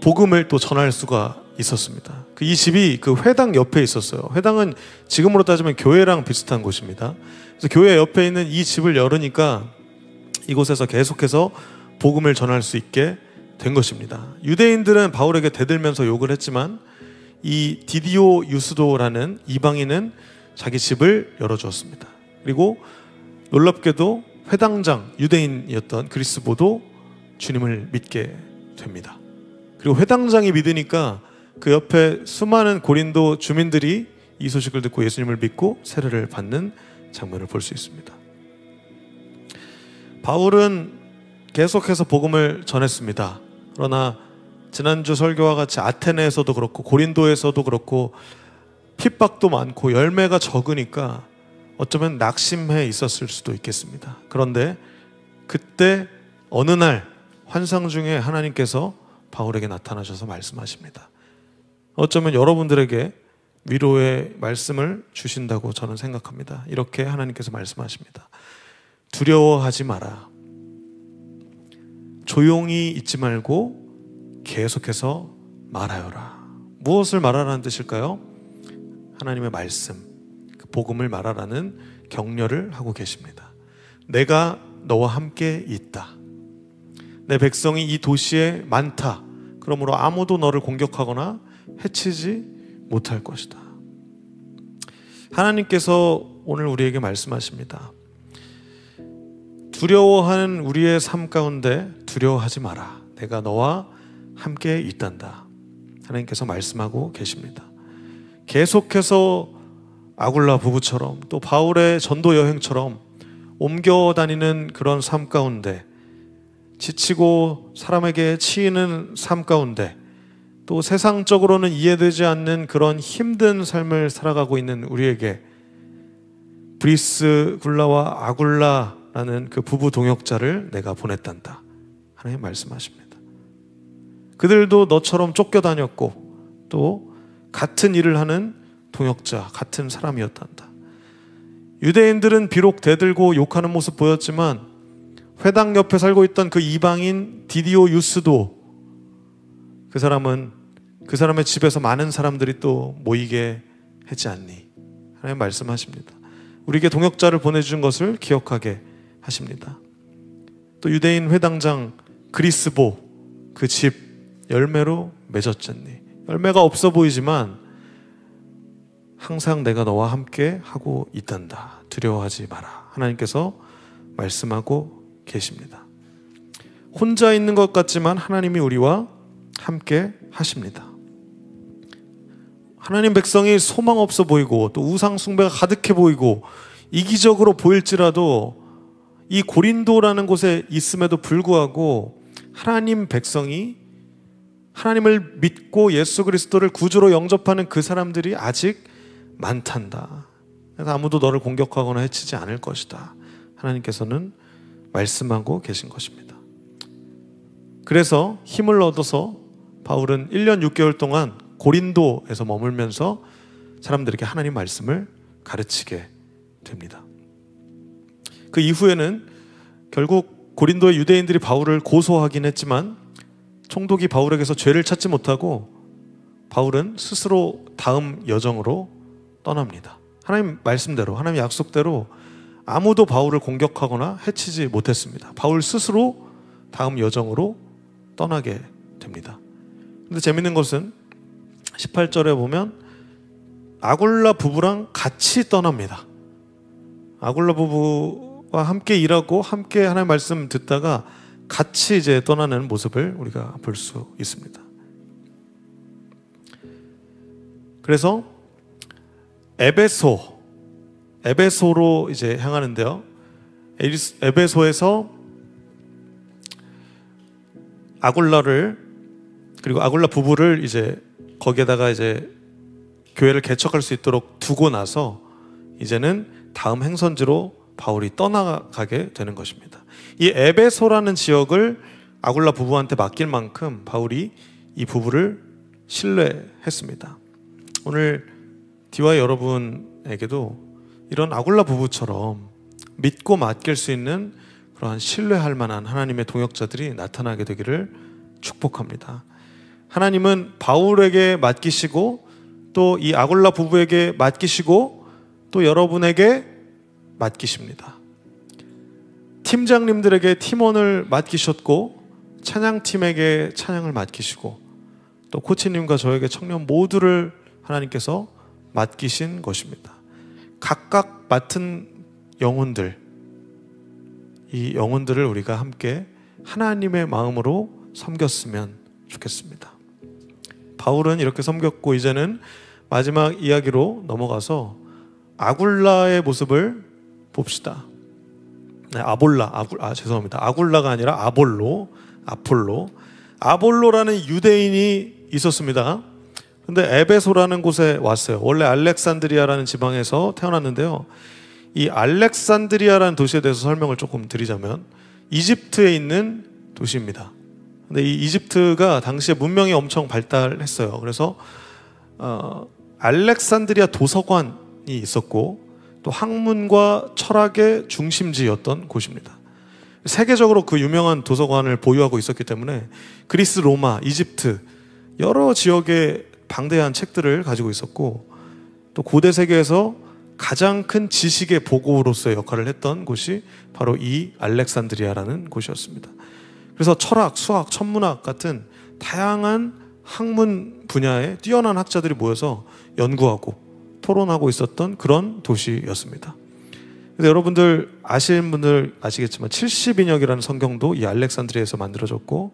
복음을 또 전할 수가 있었습니다. 이 집이 그 회당 옆에 있었어요. 회당은 지금으로 따지면 교회랑 비슷한 곳입니다. 그래서 교회 옆에 있는 이 집을 열으니까 이곳에서 계속해서 복음을 전할 수 있게 된 것입니다. 유대인들은 바울에게 대들면서 욕을 했지만 이 디디오 유스도라는 이방인은 자기 집을 열어주었습니다. 그리고 놀랍게도 회당장, 유대인이었던 그리스보도 주님을 믿게 됩니다. 그리고 회당장이 믿으니까 그 옆에 수많은 고린도 주민들이 이 소식을 듣고 예수님을 믿고 세례를 받는 장면을 볼 수 있습니다. 바울은 계속해서 복음을 전했습니다. 그러나 지난주 설교와 같이 아테네에서도 그렇고 고린도에서도 그렇고 핍박도 많고 열매가 적으니까 어쩌면 낙심해 있었을 수도 있겠습니다. 그런데 그때 어느 날 환상 중에 하나님께서 바울에게 나타나셔서 말씀하십니다. 어쩌면 여러분들에게 위로의 말씀을 주신다고 저는 생각합니다. 이렇게 하나님께서 말씀하십니다. 두려워하지 마라. 조용히 있지 말고 계속해서 말하여라. 무엇을 말하라는 뜻일까요? 하나님의 말씀, 그 복음을 말하라는 격려를 하고 계십니다. 내가 너와 함께 있다. 내 백성이 이 도시에 많다. 그러므로 아무도 너를 공격하거나 해치지 못할 것이다. 하나님께서 오늘 우리에게 말씀하십니다. 두려워하는 우리의 삶 가운데 두려워하지 마라. 내가 너와 함께 있단다. 하나님께서 말씀하고 계십니다. 계속해서 아굴라 부부처럼 또 바울의 전도 여행처럼 옮겨 다니는 그런 삶 가운데, 지치고 사람에게 치이는 삶 가운데, 또 세상적으로는 이해되지 않는 그런 힘든 삶을 살아가고 있는 우리에게 브리스굴라와 아굴라라는 그 부부 동역자를 내가 보냈단다. 하나님 말씀하십니다. 그들도 너처럼 쫓겨다녔고 또 같은 일을 하는 동역자, 같은 사람이었단다. 유대인들은 비록 대들고 욕하는 모습 보였지만 회당 옆에 살고 있던 그 이방인 디디오유스도 그 사람의 집에서 많은 사람들이 또 모이게 했지 않니? 하나님 말씀하십니다. 우리에게 동역자를 보내준 것을 기억하게 하십니다. 또 유대인 회당장 그리스보 그 집 열매로 맺었잖니. 열매가 없어 보이지만 항상 내가 너와 함께 하고 있단다. 두려워하지 마라. 하나님께서 말씀하고 계십니다. 혼자 있는 것 같지만 하나님이 우리와 함께 하십니다. 하나님 백성이 소망 없어 보이고 또 우상 숭배가 가득해 보이고 이기적으로 보일지라도 이 고린도라는 곳에 있음에도 불구하고 하나님 백성이 하나님을 믿고 예수 그리스도를 구주로 영접하는 그 사람들이 아직 많단다. 그래서 아무도 너를 공격하거나 해치지 않을 것이다. 하나님께서는 말씀하고 계신 것입니다. 그래서 힘을 얻어서 바울은 1년 6개월 동안 고린도에서 머물면서 사람들에게 하나님 말씀을 가르치게 됩니다. 그 이후에는 결국 고린도의 유대인들이 바울을 고소하긴 했지만 총독이 바울에게서 죄를 찾지 못하고 바울은 스스로 다음 여정으로 떠납니다. 하나님 말씀대로, 하나님 약속대로 아무도 바울을 공격하거나 해치지 못했습니다. 바울 스스로 다음 여정으로 떠나게 됩니다. 근데 재밌는 것은 18절에 보면 아굴라 부부랑 같이 떠납니다. 아굴라 부부와 함께 일하고 함께 하나님 말씀 듣다가 같이 이제 떠나는 모습을 우리가 볼 수 있습니다. 그래서 에베소로 이제 향하는데요. 에베소에서 아굴라를 그리고 아굴라 부부를 이제 거기에다가 이제 교회를 개척할 수 있도록 두고 나서 이제는 다음 행선지로 바울이 떠나가게 되는 것입니다. 이 에베소라는 지역을 아굴라 부부한테 맡길 만큼 바울이 이 부부를 신뢰했습니다. 오늘 디와 여러분에게도 이런 아굴라 부부처럼 믿고 맡길 수 있는 그러한 신뢰할 만한 하나님의 동역자들이 나타나게 되기를 축복합니다. 하나님은 바울에게 맡기시고 또 이 아굴라 부부에게 맡기시고 또 여러분에게 맡기십니다. 팀장님들에게 팀원을 맡기셨고 찬양팀에게 찬양을 맡기시고 또 코치님과 저에게 청년 모두를 하나님께서 맡기신 것입니다. 각각 맡은 영혼들, 이 영혼들을 우리가 함께 하나님의 마음으로 섬겼으면 좋겠습니다. 바울은 이렇게 섬겼고 이제는 마지막 이야기로 넘어가서 아굴라의 모습을 봅시다. 네, 죄송합니다. 아굴라가 아니라 아폴로. 아볼로라는 유대인이 있었습니다. 근데 에베소라는 곳에 왔어요. 원래 알렉산드리아라는 지방에서 태어났는데요. 이 알렉산드리아라는 도시에 대해서 설명을 조금 드리자면 이집트에 있는 도시입니다. 근데 이 이집트가 당시에 문명이 엄청 발달했어요. 그래서 알렉산드리아 도서관이 있었고 또 학문과 철학의 중심지였던 곳입니다. 세계적으로 그 유명한 도서관을 보유하고 있었기 때문에 그리스, 로마, 이집트 여러 지역의 방대한 책들을 가지고 있었고 또 고대 세계에서 가장 큰 지식의 보고로서의 역할을 했던 곳이 바로 이 알렉산드리아라는 곳이었습니다. 그래서 철학, 수학, 천문학 같은 다양한 학문 분야에 뛰어난 학자들이 모여서 연구하고 토론하고 있었던 그런 도시였습니다. 그래서 여러분들 아시는 분들 아시겠지만 70인역이라는 성경도 이 알렉산드리아에서 만들어졌고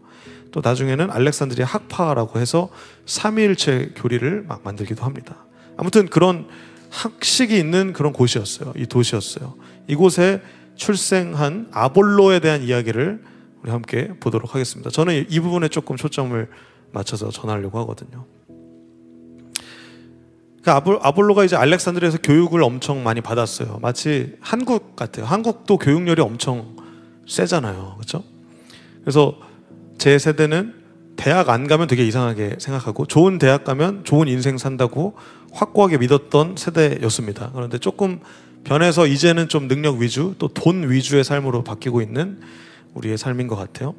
또 나중에는 알렉산드리아 학파라고 해서 삼위일체 교리를 막 만들기도 합니다. 아무튼 그런 학식이 있는 그런 곳이었어요. 이 도시였어요. 이곳에 출생한 아볼로에 대한 이야기를 우리 함께 보도록 하겠습니다. 저는 이 부분에 조금 초점을 맞춰서 전하려고 하거든요. 아볼로가 이제 알렉산드리아에서 교육을 엄청 많이 받았어요. 마치 한국 같아요. 한국도 교육열이 엄청 세잖아요. 그렇죠? 그래서 제 세대는 대학 안 가면 되게 이상하게 생각하고 좋은 대학 가면 좋은 인생 산다고 확고하게 믿었던 세대였습니다. 그런데 조금 변해서 이제는 좀 능력 위주 또 돈 위주의 삶으로 바뀌고 있는 우리의 삶인 것 같아요.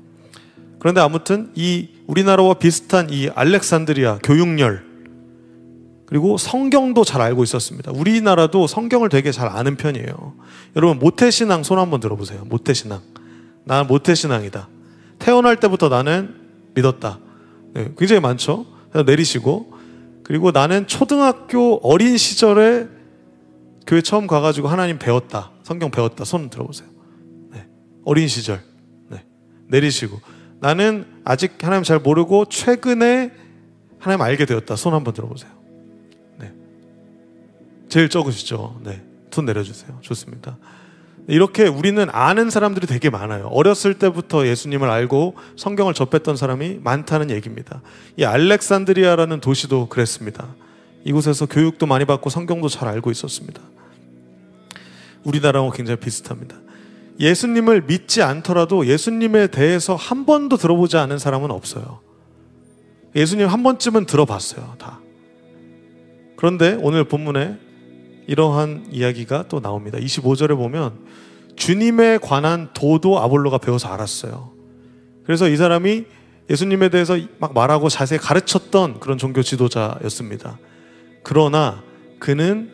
그런데 아무튼 이 우리나라와 비슷한 이 알렉산드리아 교육열 그리고 성경도 잘 알고 있었습니다. 우리나라도 성경을 되게 잘 아는 편이에요. 여러분 모태신앙 손 한번 들어보세요. 모태신앙. 난 모태신앙이다. 태어날 때부터 나는 믿었다. 네, 굉장히 많죠. 내리시고 그리고 나는 초등학교 어린 시절에 교회 처음 가가지고 하나님 배웠다. 성경 배웠다. 손 들어보세요. 네, 어린 시절. 네, 내리시고 나는 아직 하나님 잘 모르고 최근에 하나님 알게 되었다. 손 한번 들어보세요. 네, 제일 적으시죠. 네, 손 내려주세요. 좋습니다. 이렇게 우리는 아는 사람들이 되게 많아요. 어렸을 때부터 예수님을 알고 성경을 접했던 사람이 많다는 얘기입니다. 이 알렉산드리아라는 도시도 그랬습니다. 이곳에서 교육도 많이 받고 성경도 잘 알고 있었습니다. 우리나라와 굉장히 비슷합니다. 예수님을 믿지 않더라도 예수님에 대해서 한 번도 들어보지 않은 사람은 없어요. 예수님 한 번쯤은 들어봤어요. 다. 그런데 오늘 본문에 이러한 이야기가 또 나옵니다. 25절에 보면 주님에 관한 도도 아볼로가 배워서 알았어요. 그래서 이 사람이 예수님에 대해서 막 말하고 자세히 가르쳤던 그런 종교 지도자였습니다. 그러나 그는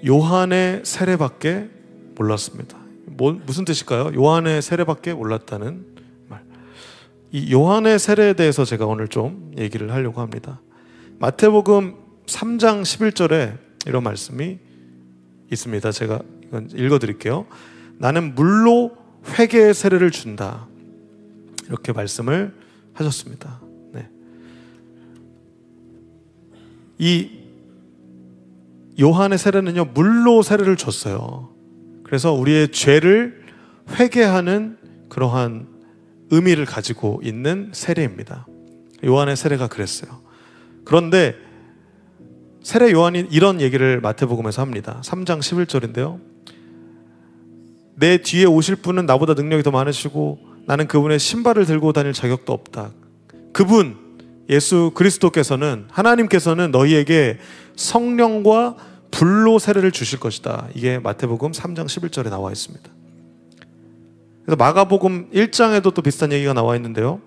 요한의 세례밖에 몰랐습니다. 무슨 뜻일까요? 요한의 세례밖에 몰랐다는 말. 이 요한의 세례에 대해서 제가 오늘 좀 얘기를 하려고 합니다. 마태복음 3장 11절에 이런 말씀이 있습니다. 제가 이건 읽어드릴게요. 나는 물로 회개의 세례를 준다. 이렇게 말씀을 하셨습니다. 네. 이 요한의 세례는요, 물로 세례를 줬어요. 그래서 우리의 죄를 회개하는 그러한 의미를 가지고 있는 세례입니다. 요한의 세례가 그랬어요. 그런데 세례 요한이 이런 얘기를 마태복음에서 합니다. 3장 11절인데요. 내 뒤에 오실 분은 나보다 능력이 더 많으시고 나는 그분의 신발을 들고 다닐 자격도 없다. 그분 예수 그리스도께서는 하나님께서는 너희에게 성령과 불로 세례를 주실 것이다. 이게 마태복음 3장 11절에 나와 있습니다. 그래서 마가복음 1장에도 또 비슷한 얘기가 나와 있는데요.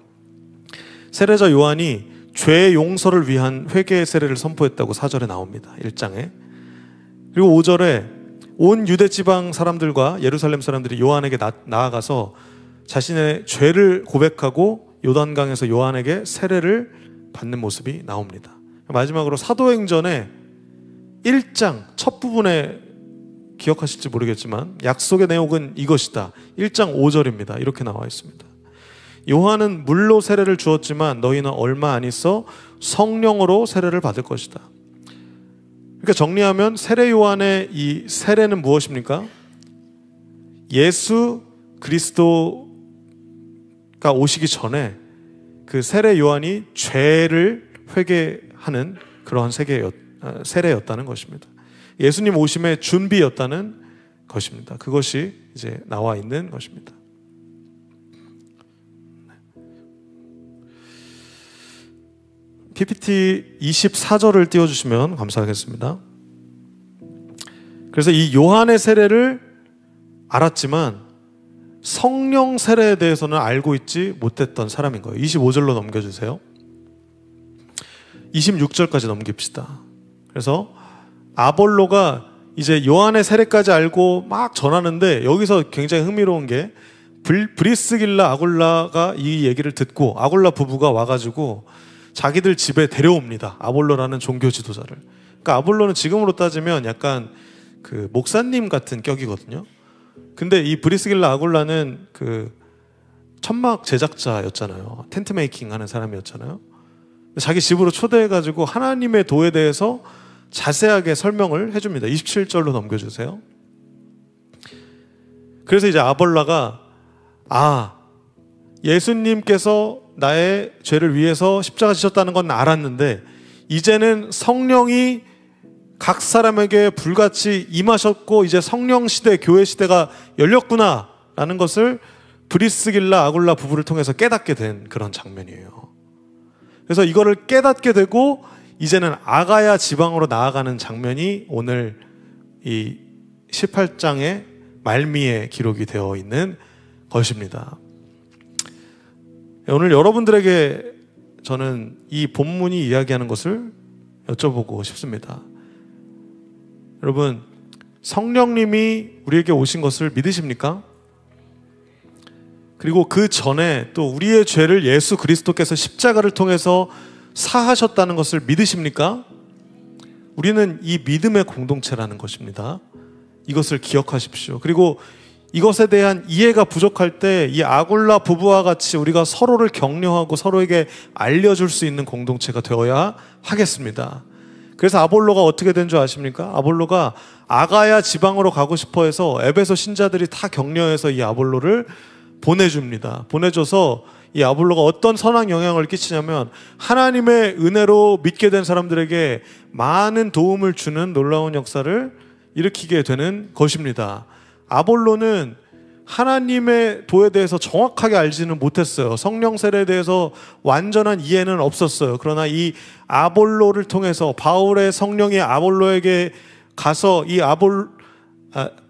세례자 요한이 죄 용서를 위한 회개의 세례를 선포했다고 4절에 나옵니다. 1장에. 그리고 5절에 온 유대 지방 사람들과 예루살렘 사람들이 요한에게 나아가서 자신의 죄를 고백하고 요단강에서 요한에게 세례를 받는 모습이 나옵니다. 마지막으로 사도행전의 1장 첫 부분에 기억하실지 모르겠지만 약속의 내용은 이것이다. 1장 5절입니다. 이렇게 나와 있습니다. 요한은 물로 세례를 주었지만 너희는 얼마 안 있어 성령으로 세례를 받을 것이다. 그러니까 정리하면 세례 요한의 이 세례는 무엇입니까? 예수 그리스도가 오시기 전에 그 세례 요한이 죄를 회개하는 그러한 세례였다는 것입니다. 예수님 오심의 준비였다는 것입니다. 그것이 이제 나와 있는 것입니다. PPT 24절을 띄워주시면 감사하겠습니다. 그래서 이 요한의 세례를 알았지만 성령 세례에 대해서는 알고 있지 못했던 사람인 거예요. 25절로 넘겨주세요. 26절까지 넘깁시다. 그래서 아볼로가 이제 요한의 세례까지 알고 막 전하는데 여기서 굉장히 흥미로운 게 브리스길라 아굴라가 이 얘기를 듣고 아굴라 부부가 와가지고 자기들 집에 데려옵니다. 아볼로라는 종교 지도자를. 그러니까 아볼로는 지금으로 따지면 약간 그 목사님 같은 격이거든요. 근데 이 브리스길라 아굴라는 그 천막 제작자였잖아요. 텐트 메이킹 하는 사람이었잖아요. 자기 집으로 초대해가지고 하나님의 도에 대해서 자세하게 설명을 해줍니다. 27절로 넘겨주세요. 그래서 이제 아볼라가 예수님께서 나의 죄를 위해서 십자가 지셨다는 건 알았는데 이제는 성령이 각 사람에게 불같이 임하셨고 이제 성령 시대, 교회 시대가 열렸구나 라는 것을 브리스길라 아굴라 부부를 통해서 깨닫게 된 그런 장면이에요. 그래서 이거를 깨닫게 되고 이제는 아가야 지방으로 나아가는 장면이 오늘 이 18장의 말미에 기록이 되어 있는 것입니다. 오늘 여러분들에게 저는 이 본문이 이야기하는 것을 여쭤보고 싶습니다. 여러분, 성령님이 우리에게 오신 것을 믿으십니까? 그리고 그 전에 또 우리의 죄를 예수 그리스도께서 십자가를 통해서 사하셨다는 것을 믿으십니까? 우리는 이 믿음의 공동체라는 것입니다. 이것을 기억하십시오. 그리고 이것에 대한 이해가 부족할 때 이 아굴라 부부와 같이 우리가 서로를 격려하고 서로에게 알려줄 수 있는 공동체가 되어야 하겠습니다. 그래서 아볼로가 어떻게 된 줄 아십니까? 아볼로가 아가야 지방으로 가고 싶어 해서 에베소 신자들이 다 격려해서 이 아볼로를 보내줍니다. 보내줘서 이 아볼로가 어떤 선한 영향을 끼치냐면 하나님의 은혜로 믿게 된 사람들에게 많은 도움을 주는 놀라운 역사를 일으키게 되는 것입니다. 아볼로는 하나님의 도에 대해서 정확하게 알지는 못했어요. 성령 세례에 대해서 완전한 이해는 없었어요. 그러나 이 아볼로를 통해서 바울의 성령이 아볼로에게 가서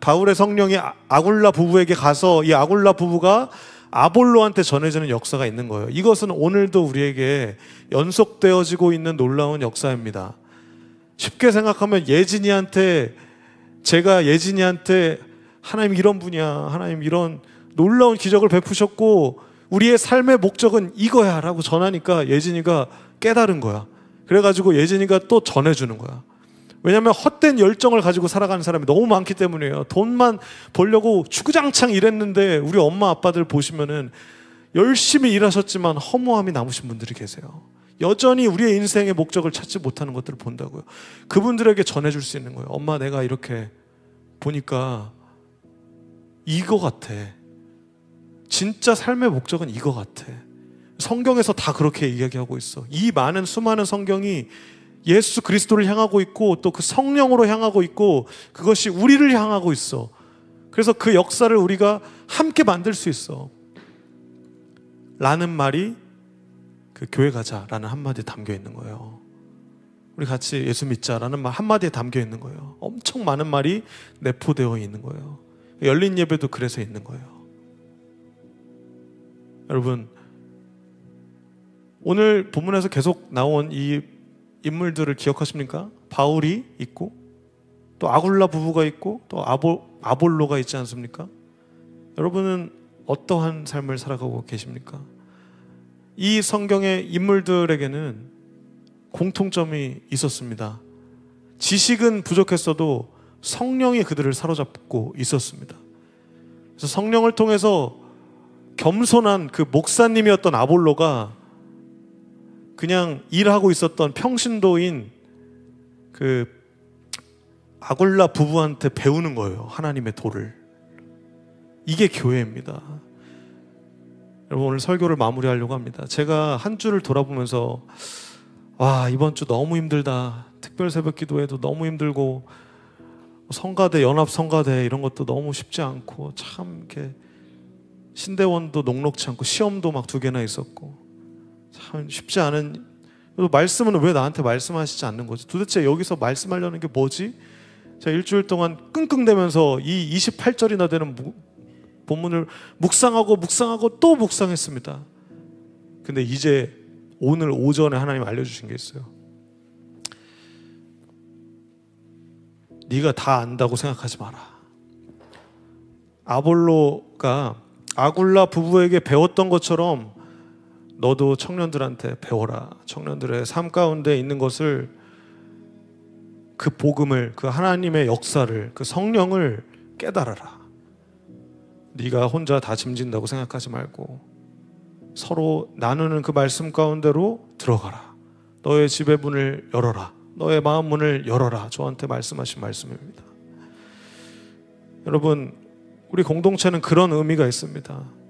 바울의 성령이 아굴라 부부에게 가서 이 아굴라 부부가 아볼로한테 전해지는 역사가 있는 거예요. 이것은 오늘도 우리에게 연속되어지고 있는 놀라운 역사입니다. 쉽게 생각하면 제가 예진이한테 하나님 이런 분이야, 하나님 이런 놀라운 기적을 베푸셨고 우리의 삶의 목적은 이거야 라고 전하니까 예진이가 깨달은 거야. 그래가지고 예진이가 또 전해주는 거야. 왜냐하면 헛된 열정을 가지고 살아가는 사람이 너무 많기 때문이에요. 돈만 벌려고 주구장창 일했는데 우리 엄마 아빠들 보시면은 열심히 일하셨지만 허무함이 남으신 분들이 계세요. 여전히 우리의 인생의 목적을 찾지 못하는 것들을 본다고요. 그분들에게 전해줄 수 있는 거예요. 엄마, 내가 이렇게 보니까 이거 같아. 진짜 삶의 목적은 이거 같아. 성경에서 다 그렇게 이야기하고 있어. 이 수많은 성경이 예수 그리스도를 향하고 있고 또 그 성령으로 향하고 있고 그것이 우리를 향하고 있어. 그래서 그 역사를 우리가 함께 만들 수 있어 라는 말이 그 교회 가자라는 한마디에 담겨 있는 거예요. 우리 같이 예수 믿자라는 말 한마디에 담겨 있는 거예요. 엄청 많은 말이 내포되어 있는 거예요. 열린 예배도 그래서 있는 거예요. 여러분, 오늘 본문에서 계속 나온 이 인물들을 기억하십니까? 바울이 있고 또 아굴라 부부가 있고 또 아볼로가 있지 않습니까? 여러분은 어떠한 삶을 살아가고 계십니까? 이 성경의 인물들에게는 공통점이 있었습니다. 지식은 부족했어도 성령이 그들을 사로잡고 있었습니다. 그래서 성령을 통해서 겸손한 그 목사님이었던 아볼로가 그냥 일하고 있었던 평신도인 그 아굴라 부부한테 배우는 거예요. 하나님의 도를. 이게 교회입니다. 여러분, 오늘 설교를 마무리하려고 합니다. 제가 한 주를 돌아보면서 와, 이번 주 너무 힘들다. 특별 새벽 기도회도 너무 힘들고 성가대, 연합 성가대 이런 것도 너무 쉽지 않고 참 이렇게 신대원도 녹록치 않고 시험도 막 2개나 있었고 참 쉽지 않은, 말씀은 왜 나한테 말씀하시지 않는 거지? 도대체 여기서 말씀하려는 게 뭐지? 제가 일주일 동안 끙끙대면서 이 28절이나 되는 본문을 묵상하고 또 묵상했습니다. 근데 이제 오늘 오전에 하나님 알려주신 게 있어요. 네가 다 안다고 생각하지 마라. 아볼로가 아굴라 부부에게 배웠던 것처럼 너도 청년들한테 배워라. 청년들의 삶 가운데 있는 것을, 그 복음을, 그 하나님의 역사를, 그 성령을 깨달아라. 네가 혼자 다 짐진다고 생각하지 말고 서로 나누는 그 말씀 가운데로 들어가라. 너의 집의 문을 열어라. 너의 마음 문을 열어라. 저한테 말씀하신 말씀입니다. 여러분, 우리 공동체는 그런 의미가 있습니다.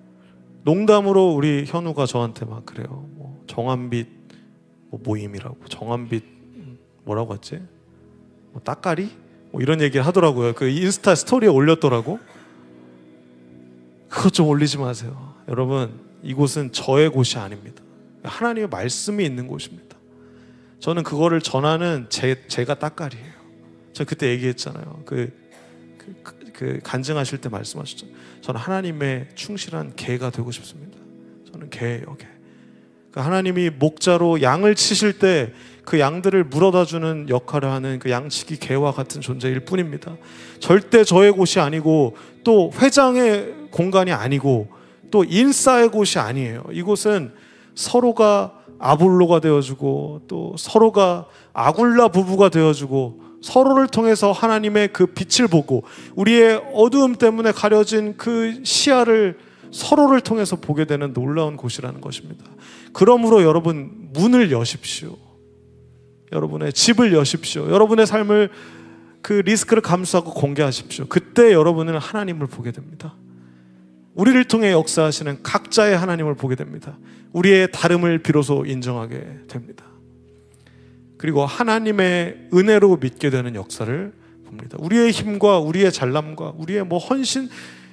농담으로 우리 현우가 저한테 막 그래요. 정한빛 모임이라고. 정한빛 뭐라고 했지? 따까리? 이런 얘기를 하더라고요. 그 인스타 스토리에 올렸더라고. 그것 좀 올리지 마세요. 여러분, 이곳은 저의 곳이 아닙니다. 하나님의 말씀이 있는 곳입니다. 저는 그거를 전하는 제가 따까리예요. 저 그때 얘기했잖아요. 그 간증하실 때 말씀하셨죠. 저는 하나님의 충실한 개가 되고 싶습니다. 저는 개예요, 개. 하나님이 목자로 양을 치실 때 그 양들을 물어다 주는 역할을 하는 그 양치기 개와 같은 존재일 뿐입니다. 절대 저의 곳이 아니고 또 회장의 공간이 아니고 또 인싸의 곳이 아니에요. 이곳은 서로가 아볼로가 되어주고 또 서로가 아굴라 부부가 되어주고 서로를 통해서 하나님의 그 빛을 보고 우리의 어두움 때문에 가려진 그 시야를 서로를 통해서 보게 되는 놀라운 곳이라는 것입니다. 그러므로 여러분, 문을 여십시오. 여러분의 집을 여십시오. 여러분의 삶을, 그 리스크를 감수하고 공개하십시오. 그때 여러분은 하나님을 보게 됩니다. 우리를 통해 역사하시는 각자의 하나님을 보게 됩니다. 우리의 다름을 비로소 인정하게 됩니다. 그리고 하나님의 은혜로 믿게 되는 역사를 봅니다. 우리의 힘과 우리의 잘남과 우리의 헌신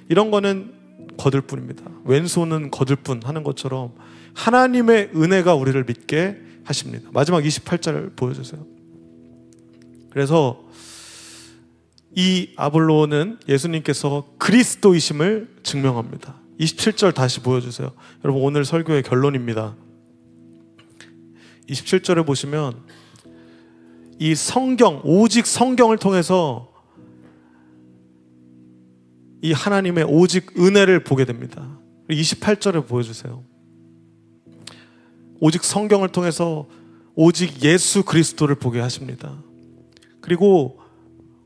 이런 거는 거들 뿐입니다. 왼손은 거들 뿐 하는 것처럼 하나님의 은혜가 우리를 믿게 하십니다. 마지막 28절을 보여주세요. 그래서 이 아볼로는 예수님께서 그리스도이심을 증명합니다. 27절 다시 보여주세요. 여러분, 오늘 설교의 결론입니다. 27절에 보시면 이 성경, 오직 성경을 통해서 이 하나님의 오직 은혜를 보게 됩니다. 28절에 보여주세요. 오직 성경을 통해서 오직 예수 그리스도를 보게 하십니다. 그리고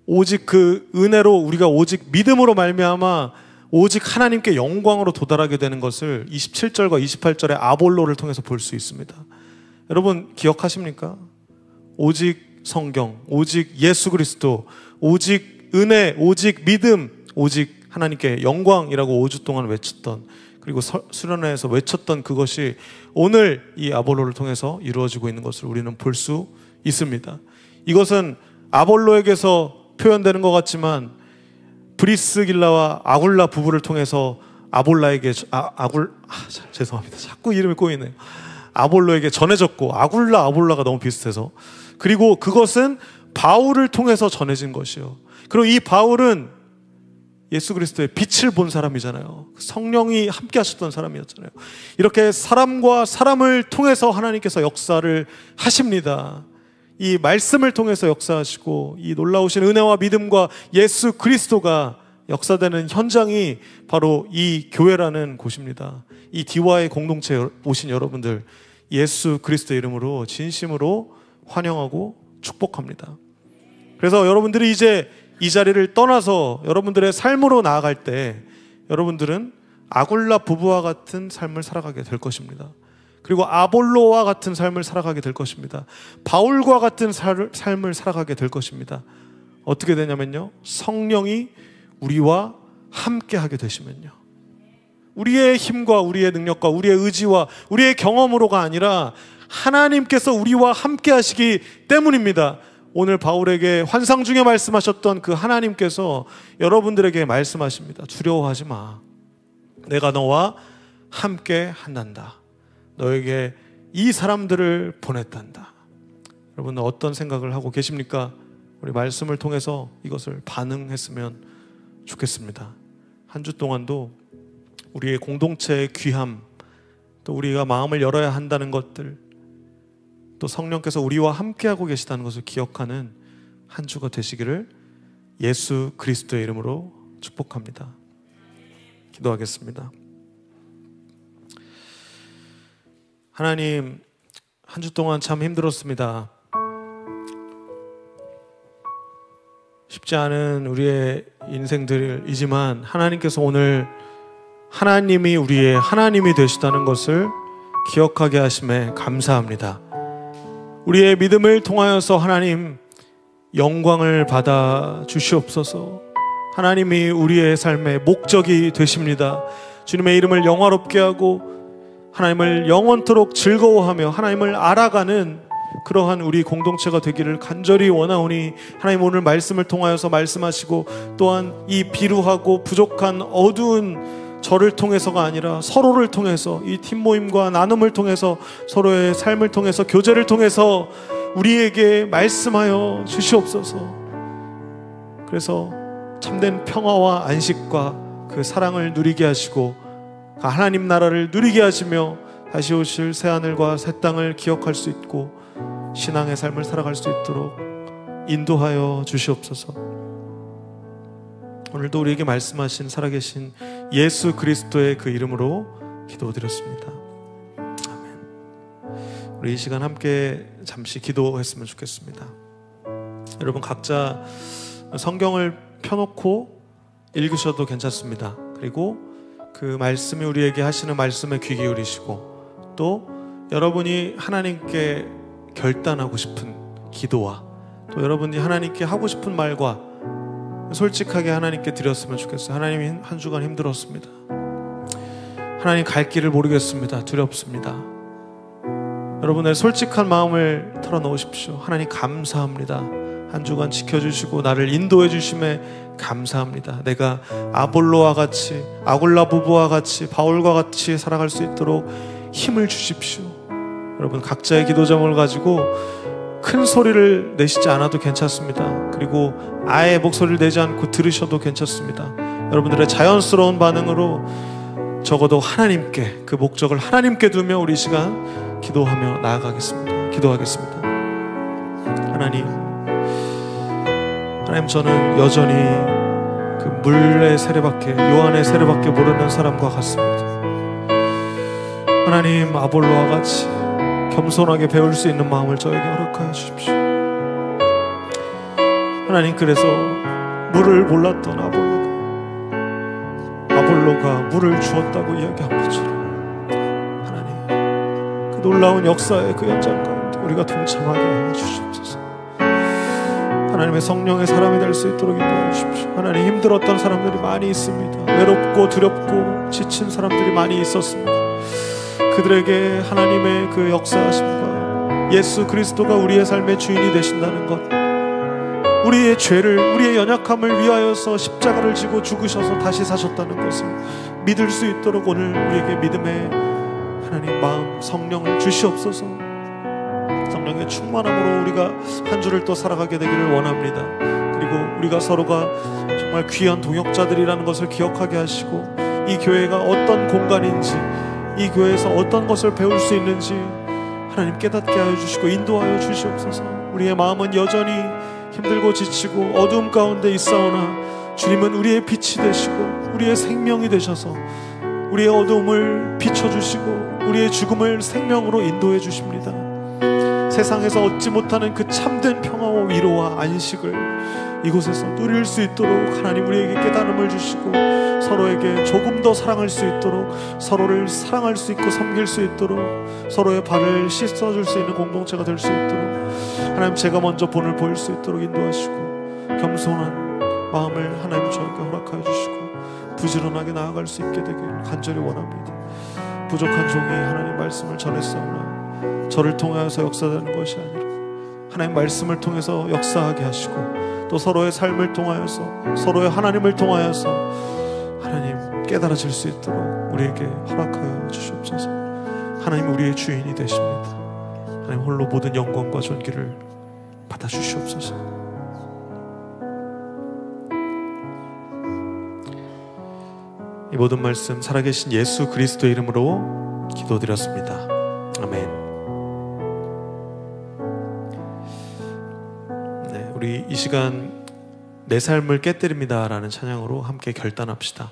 오직 그 은혜로 우리가 오직 믿음으로 말미암아 오직 하나님께 영광으로 도달하게 되는 것을 27절과 28절의 아볼로를 통해서 볼 수 있습니다. 여러분, 기억하십니까? 오직 성경, 오직 예수 그리스도, 오직 은혜, 오직 믿음, 오직 하나님께 영광이라고 5주 동안 외쳤던, 그리고 수련회에서 외쳤던 그것이 오늘 이 아볼로를 통해서 이루어지고 있는 것을 우리는 볼 수 있습니다. 이것은 아볼로에게서 표현되는 것 같지만 브리스길라와 아굴라 부부를 통해서 아볼라에게 죄송합니다. 자꾸 이름이 꼬이네요. 아볼로에게 전해졌고, 아볼라가 너무 비슷해서, 그리고 그것은 바울을 통해서 전해진 것이요. 그리고 이 바울은 예수 그리스도의 빛을 본 사람이잖아요. 성령이 함께 하셨던 사람이었잖아요. 이렇게 사람과 사람을 통해서 하나님께서 역사를 하십니다. 이 말씀을 통해서 역사하시고 이 놀라우신 은혜와 믿음과 예수 그리스도가 역사되는 현장이 바로 이 교회라는 곳입니다. 이 디와의 공동체에 오신 여러분들, 예수 그리스도의 이름으로 진심으로 환영하고 축복합니다. 그래서 여러분들이 이제 이 자리를 떠나서 여러분들의 삶으로 나아갈 때 여러분들은 아굴라 부부와 같은 삶을 살아가게 될 것입니다. 그리고 아볼로와 같은 삶을 살아가게 될 것입니다. 바울과 같은 삶을 살아가게 될 것입니다. 어떻게 되냐면요, 성령이 우리와 함께 하게 되시면요, 우리의 힘과 우리의 능력과 우리의 의지와 우리의 경험으로가 아니라 하나님께서 우리와 함께 하시기 때문입니다. 오늘 바울에게 환상 중에 말씀하셨던 그 하나님께서 여러분들에게 말씀하십니다. 두려워하지 마. 내가 너와 함께 한단다. 너에게 이 사람들을 보냈단다. 여러분 어떤 생각을 하고 계십니까? 우리 말씀을 통해서 이것을 반응했으면 좋겠습니다. 한 주 동안도 우리의 공동체의 귀함, 또 우리가 마음을 열어야 한다는 것들, 또 성령께서 우리와 함께하고 계시다는 것을 기억하는 한 주가 되시기를 예수 그리스도의 이름으로 축복합니다. 기도하겠습니다. 하나님, 한 주 동안 참 힘들었습니다. 쉽지 않은 우리의 인생들이지만 하나님께서 오늘 하나님이 우리의 하나님이 되시다는 것을 기억하게 하심에 감사합니다. 우리의 믿음을 통하여서 하나님 영광을 받아 주시옵소서. 하나님이 우리의 삶의 목적이 되십니다. 주님의 이름을 영화롭게 하고 하나님을 영원토록 즐거워하며 하나님을 알아가는 그러한 우리 공동체가 되기를 간절히 원하오니 하나님 오늘 말씀을 통하여서 말씀하시고 또한 이 비루하고 부족한 어두운 저를 통해서가 아니라 서로를 통해서 이 팀 모임과 나눔을 통해서 서로의 삶을 통해서 교제를 통해서 우리에게 말씀하여 주시옵소서. 그래서 참된 평화와 안식과 그 사랑을 누리게 하시고 하나님 나라를 누리게 하시며 다시 오실 새하늘과 새 땅을 기억할 수 있고 신앙의 삶을 살아갈 수 있도록 인도하여 주시옵소서. 오늘도 우리에게 말씀하신 살아계신 예수 그리스도의 그 이름으로 기도드렸습니다. 아멘. 우리 이 시간 함께 잠시 기도했으면 좋겠습니다. 여러분 각자 성경을 펴놓고 읽으셔도 괜찮습니다. 그리고 그 말씀이 우리에게 하시는 말씀에 귀 기울이시고 또 여러분이 하나님께 결단하고 싶은 기도와 또 여러분이 하나님께 하고 싶은 말과 솔직하게 하나님께 드렸으면 좋겠어요. 하나님 한 주간 힘들었습니다. 하나님 갈 길을 모르겠습니다. 두렵습니다. 여러분의 솔직한 마음을 털어놓으십시오. 하나님 감사합니다. 한 주간 지켜주시고 나를 인도해 주심에 감사합니다. 내가 아볼로와 같이 아굴라 부부와 같이 바울과 같이 살아갈 수 있도록 힘을 주십시오. 여러분 각자의 기도 제목을 가지고 큰 소리를 내시지 않아도 괜찮습니다. 그리고 아예 목소리를 내지 않고 들으셔도 괜찮습니다. 여러분들의 자연스러운 반응으로 적어도 하나님께 그 목적을 하나님께 두며 우리 시간 기도하며 나아가겠습니다. 기도하겠습니다. 하나님 저는 여전히 그 물의 세례밖에 요한의 세례밖에 모르는 사람과 같습니다. 하나님 아볼로와 같이 겸손하게 배울 수 있는 마음을 저에게 허락하여 주십시오. 하나님 그래서 물을 몰랐던 아볼로가 물을 주었다고 이야기한 것처럼 하나님 그 놀라운 역사의 그 현장 가운데 우리가 동참하게 해 주시옵소서. 하나님의 성령의 사람이 될 수 있도록 인도해 주십시오. 하나님 힘들었던 사람들이 많이 있습니다. 외롭고 두렵고 지친 사람들이 많이 있었습니다. 그들에게 하나님의 그 역사하심과 예수 그리스도가 우리의 삶의 주인이 되신다는 것, 우리의 죄를 우리의 연약함을 위하여서 십자가를 지고 죽으셔서 다시 사셨다는 것을 믿을 수 있도록 오늘 우리에게 믿음의 하나님 마음 성령을 주시옵소서. 성령의 충만함으로 우리가 한 주를 또 살아가게 되기를 원합니다. 그리고 우리가 서로가 정말 귀한 동역자들이라는 것을 기억하게 하시고 이 교회가 어떤 공간인지 이 교회에서 어떤 것을 배울 수 있는지 하나님 깨닫게 하여 주시고 인도하여 주시옵소서. 우리의 마음은 여전히 힘들고 지치고 어두움 가운데 있사오나 주님은 우리의 빛이 되시고 우리의 생명이 되셔서 우리의 어두움을 비춰주시고 우리의 죽음을 생명으로 인도해 주십니다. 세상에서 얻지 못하는 그 참된 평화와 위로와 안식을 이곳에서 누릴 수 있도록 하나님 우리에게 깨달음을 주시고 서로에게 조금 더 사랑할 수 있도록, 서로를 사랑할 수 있고 섬길 수 있도록, 서로의 발을 씻어줄 수 있는 공동체가 될 수 있도록 하나님 제가 먼저 본을 보일 수 있도록 인도하시고 겸손한 마음을 하나님 저에게 허락하여 주시고 부지런하게 나아갈 수 있게 되길 간절히 원합니다. 부족한 종이 하나님 말씀을 전했사오나 저를 통하여서 역사되는 것이 아니라 하나님 말씀을 통해서 역사하게 하시고 또 서로의 삶을 통하여서 서로의 하나님을 통하여서 하나님 깨달아질 수 있도록 우리에게 허락하여 주시옵소서. 하나님 우리의 주인이 되십니다. 하나님 홀로 모든 영광과 존귀를 받아 주시옵소서. 이 모든 말씀 살아계신 예수 그리스도의 이름으로 기도드렸습니다. 아멘. 네, 우리 이 시간 내 삶을 깨뜨립니다 라는 찬양으로 함께 결단합시다.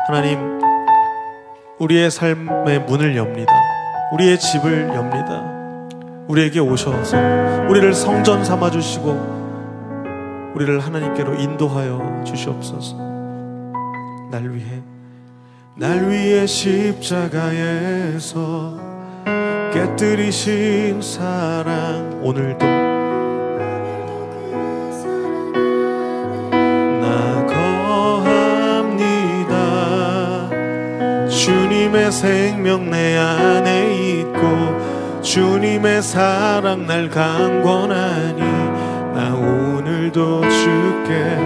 하나님, 우리의 삶의 문을 엽니다. 우리의 집을 엽니다. 우리에게 오셔서 우리를 성전 삼아주시고 우리를 하나님께로 인도하여 주시옵소서. 날 위해 십자가에서 깨뜨리신 사랑 오늘도 나 거합니다. 주님의 생명 내 안에 있고 주님의 사랑 날 강권하니 나 오늘도 주께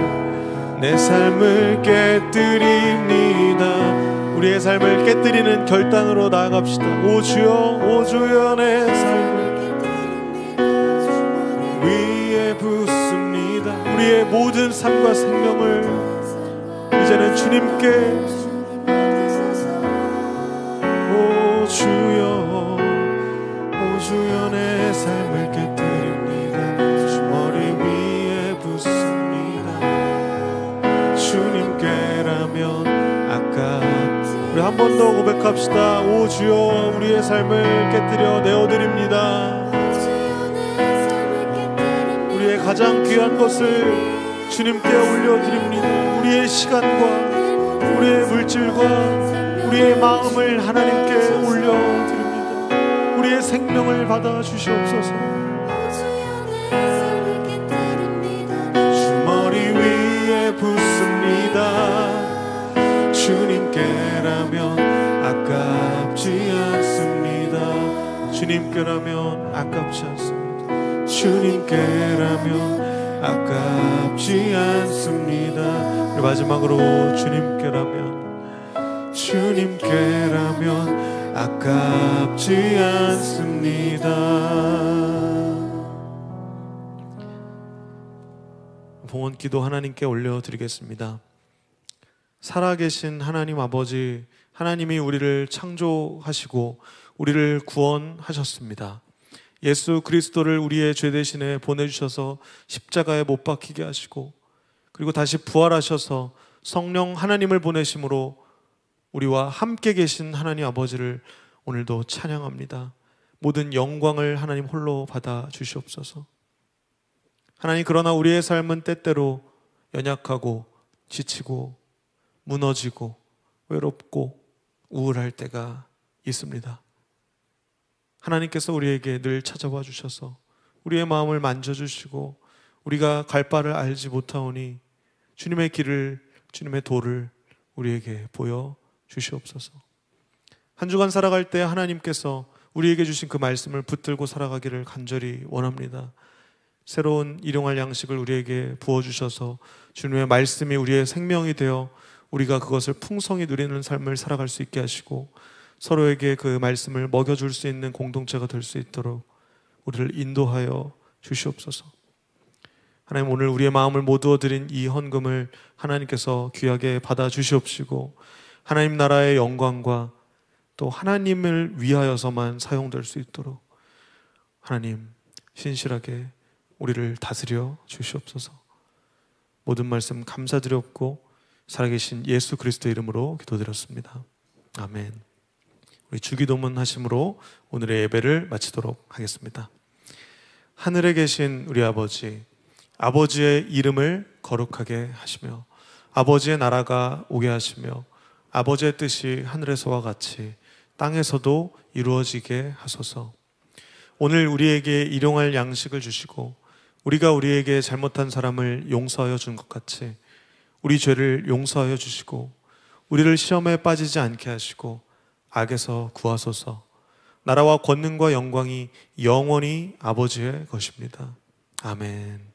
내 삶을 깨뜨립니다. 우리의 삶을 깨뜨리는 결단으로 나아갑시다. 오 주여 내 삶을 위에 붓습니다. 우리의 모든 삶과 생명을 이제는 주님께 오 주여 내 삶을 깨뜨립니다. 주 머리 위에 붓습니다. 주님께라면 아까 우리 한 번 더 고백합시다. 오 주여 우리의 삶을 깨뜨려 내어드립니다. 우리의 가장 귀한 것을 주님께 올려드립니다. 우리의 시간과 우리의 물질과 우리의 마음을 하나님께 올려드립니다. 우리의 생명을 받아 주시옵소서. 주머리 위에 붓습니다. 주님께라면 아깝지 않습니다. 주님께라면 아깝지 않습니다. 주님께라면 아깝지 않습니다. 마지막으로 주님께라면 아깝지 않습니다. 봉헌기도 하나님께 올려드리겠습니다. 살아계신 하나님 아버지, 하나님이 우리를 창조하시고 우리를 구원하셨습니다. 예수 그리스도를 우리의 죄 대신에 보내주셔서 십자가에 못 박히게 하시고 그리고 다시 부활하셔서 성령 하나님을 보내심으로 우리와 함께 계신 하나님 아버지를 오늘도 찬양합니다. 모든 영광을 하나님 홀로 받아 주시옵소서. 하나님, 그러나 우리의 삶은 때때로 연약하고 지치고 무너지고 외롭고 우울할 때가 있습니다. 하나님께서 우리에게 늘 찾아와 주셔서 우리의 마음을 만져주시고 우리가 갈 바를 알지 못하오니 주님의 길을, 주님의 도를 우리에게 보여 주시옵소서. 한 주간 살아갈 때 하나님께서 우리에게 주신 그 말씀을 붙들고 살아가기를 간절히 원합니다. 새로운 일용할 양식을 우리에게 부어주셔서 주님의 말씀이 우리의 생명이 되어 우리가 그것을 풍성히 누리는 삶을 살아갈 수 있게 하시고 서로에게 그 말씀을 먹여줄 수 있는 공동체가 될 수 있도록 우리를 인도하여 주시옵소서. 하나님, 오늘 우리의 마음을 모두어 드린 이 헌금을 하나님께서 귀하게 받아 주시옵시고 하나님 나라의 영광과 또 하나님을 위하여서만 사용될 수 있도록 하나님 신실하게 우리를 다스려 주시옵소서. 모든 말씀 감사드렸고 살아계신 예수 그리스도 이름으로 기도드렸습니다. 아멘. 우리 주기도문 하심으로 오늘의 예배를 마치도록 하겠습니다. 하늘에 계신 우리 아버지, 아버지의 이름을 거룩하게 하시며 아버지의 나라가 오게 하시며 아버지의 뜻이 하늘에서와 같이 땅에서도 이루어지게 하소서. 오늘 우리에게 일용할 양식을 주시고 우리가 우리에게 잘못한 사람을 용서하여 준 것 같이 우리 죄를 용서하여 주시고 우리를 시험에 빠지지 않게 하시고 악에서 구하소서. 나라와 권능과 영광이 영원히 아버지의 것입니다. 아멘.